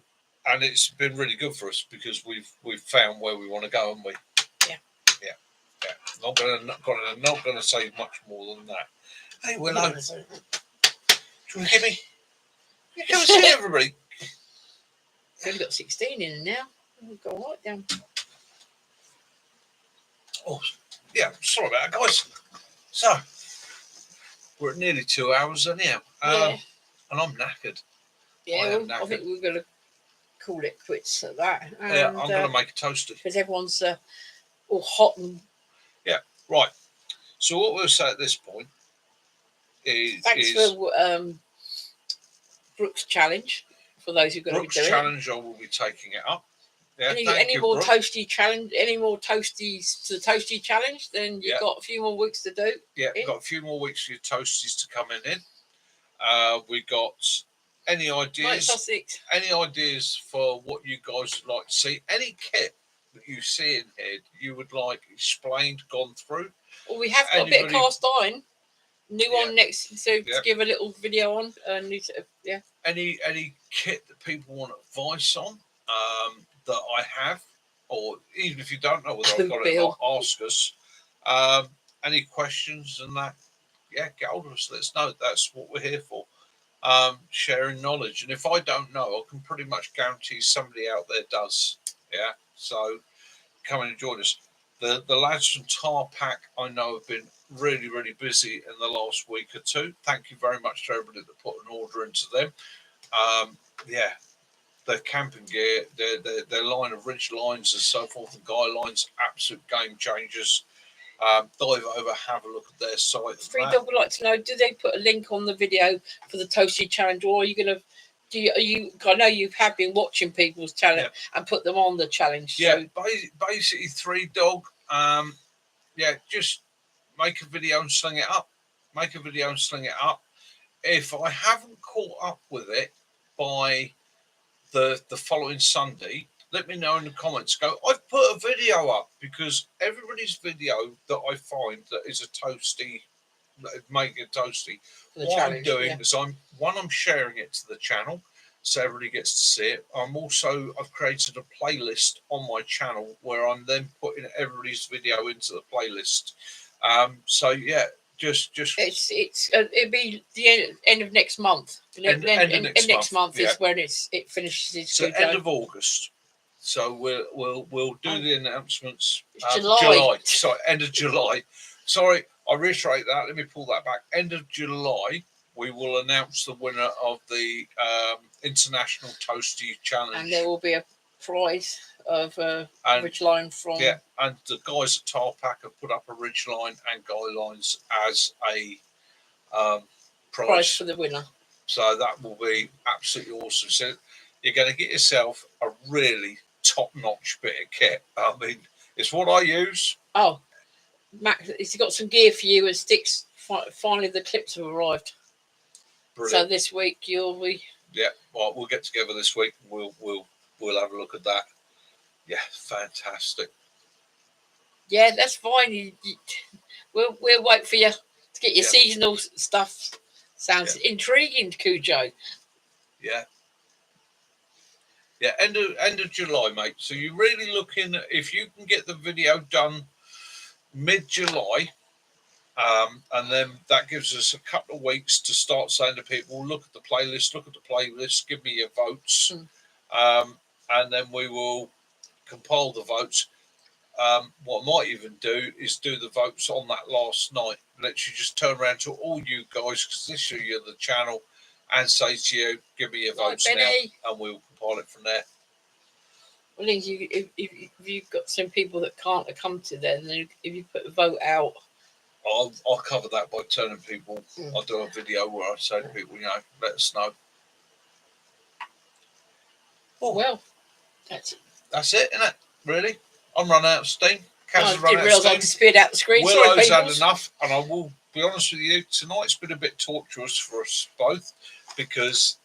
and it's been really good for us because we've found where we want to go, haven't we? Yeah. Not gonna say much more than that. Hey, Willow, do you want to give me? You come and see everybody. We've only got 16 in now. We've got right down. Oh, yeah. Sorry about that, guys. So we're at nearly 2 hours anyhow, and I'm knackered. Yeah, I think we're going to call it quits at that. And, yeah, I'm going to make a toasty because everyone's all hot and. Yeah, right. So what we'll say at this point is thanks for Brooks' challenge. For those who are going to do challenge, I will be taking it up. Yeah, any more toasty challenge? Any more toasties to the toasty challenge? Then you've got a few more weeks to do. Yeah, we've got a few more weeks for your toasties to come in. We got any ideas? Any ideas for what you guys would like to see? Any kit that you see in here you would like explained, gone through? Well, we have got a bit of cast iron. New one next to give a little video on. Any kit that people want advice on that I have, or even if you don't know whether I've got it or not, ask us. Any questions and that, get hold of us. Let us know. That's what we're here for. Sharing knowledge. And if I don't know, I can pretty much guarantee somebody out there does. Yeah. So come and join us. The lads from Tar Pack I know have been really, really busy in the last week or two. Thank you very much to everybody that put an order into them. Their camping gear, their line of ridge lines and so forth, and guy lines, absolute game changers. Dive over, have a look at their site. Free Dog would like to know: do they put a link on the video for the Toasty Challenge, or are you going to? I know you have been watching people's challenge and put them on the challenge. Yeah, so. Basically, 3 Dog. Just make a video and sling it up. If I haven't caught up with it by the following Sunday, let me know in the comments. Go, I've put a video up, because everybody's video that I find that is a toasty, making a toasty. What I'm doing is I'm sharing it to the channel so everybody gets to see it. I've created a playlist on my channel where I'm then putting everybody's video into the playlist. It'll be the end of next month. End of next month is when it finishes. So end of August. So we'll do the announcements. July. Sorry, end of July. Sorry, I reiterate that. Let me pull that back. End of July, we will announce the winner of the International Toasty Challenge. And there will be a prize of ridgeline from. Yeah, and the guys at Tar Pack have put up a ridgeline and guy lines as a prize for the winner. So that will be absolutely awesome. So you're going to get yourself a really top-notch bit of kit. I mean, it's what I use. Oh, Max, he's got some gear for you and sticks. Finally, the clips have arrived. Brilliant. So this week you'll be. Yeah, well, we'll get together this week. We'll have a look at that. Yeah, fantastic. Yeah, that's fine. We'll wait for you to get your seasonal stuff. Sounds intriguing, Cujo. Yeah. Yeah, end of July, mate. So you're really looking, if you can get the video done mid-July, and then that gives us a couple of weeks to start saying to people, look at the playlist, give me your votes. And then we will compile the votes. What I might even do is do the votes on that last night. Let you just turn around to all you guys, because this year you're the channel, and say to you, give me your votes now, and we'll compile it from there. Well, if you've got some people that can't come to there, then if you put a vote out, I'll cover that by turning people. I'll do a video where I say to people, let us know. Oh well, that's it, isn't it? Really, I'm running out of steam. I didn't realise I could speed out the screen. Willow's had enough, and I will be honest with you, tonight's been a bit torturous for us both because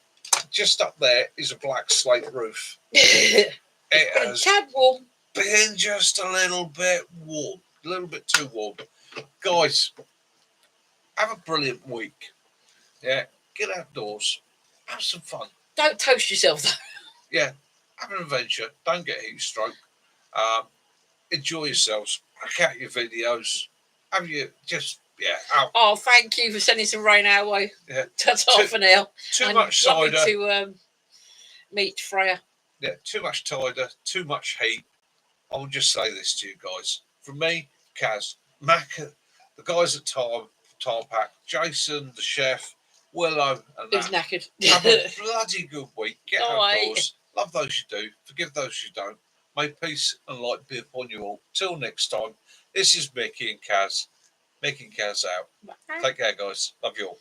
just up there is a black slate roof. It has tad warm. Been just a little bit warm, a little bit too warm. Guys, have a brilliant week. Yeah, get outdoors, have some fun. Don't toast yourself though. Yeah, have an adventure. Don't get heat stroke. Enjoy yourselves. Crack out your videos. Have you just out. Oh, thank you for sending some rain our way. Yeah, that's half an hour. Too much cider. To meet Freya. Yeah, too much cider, too much heat. I will just say this to you guys. From me, Kaz, Mac, the guys at Tarpack, Jason, the chef, Willow, and who's knackered. Have a bloody good week. Get outdoors. Love those you do. Forgive those you don't. May peace and light be upon you all. Till next time, this is Mickey and Kaz. Mickey and Kaz out. Bye. Take care, guys. Love you all.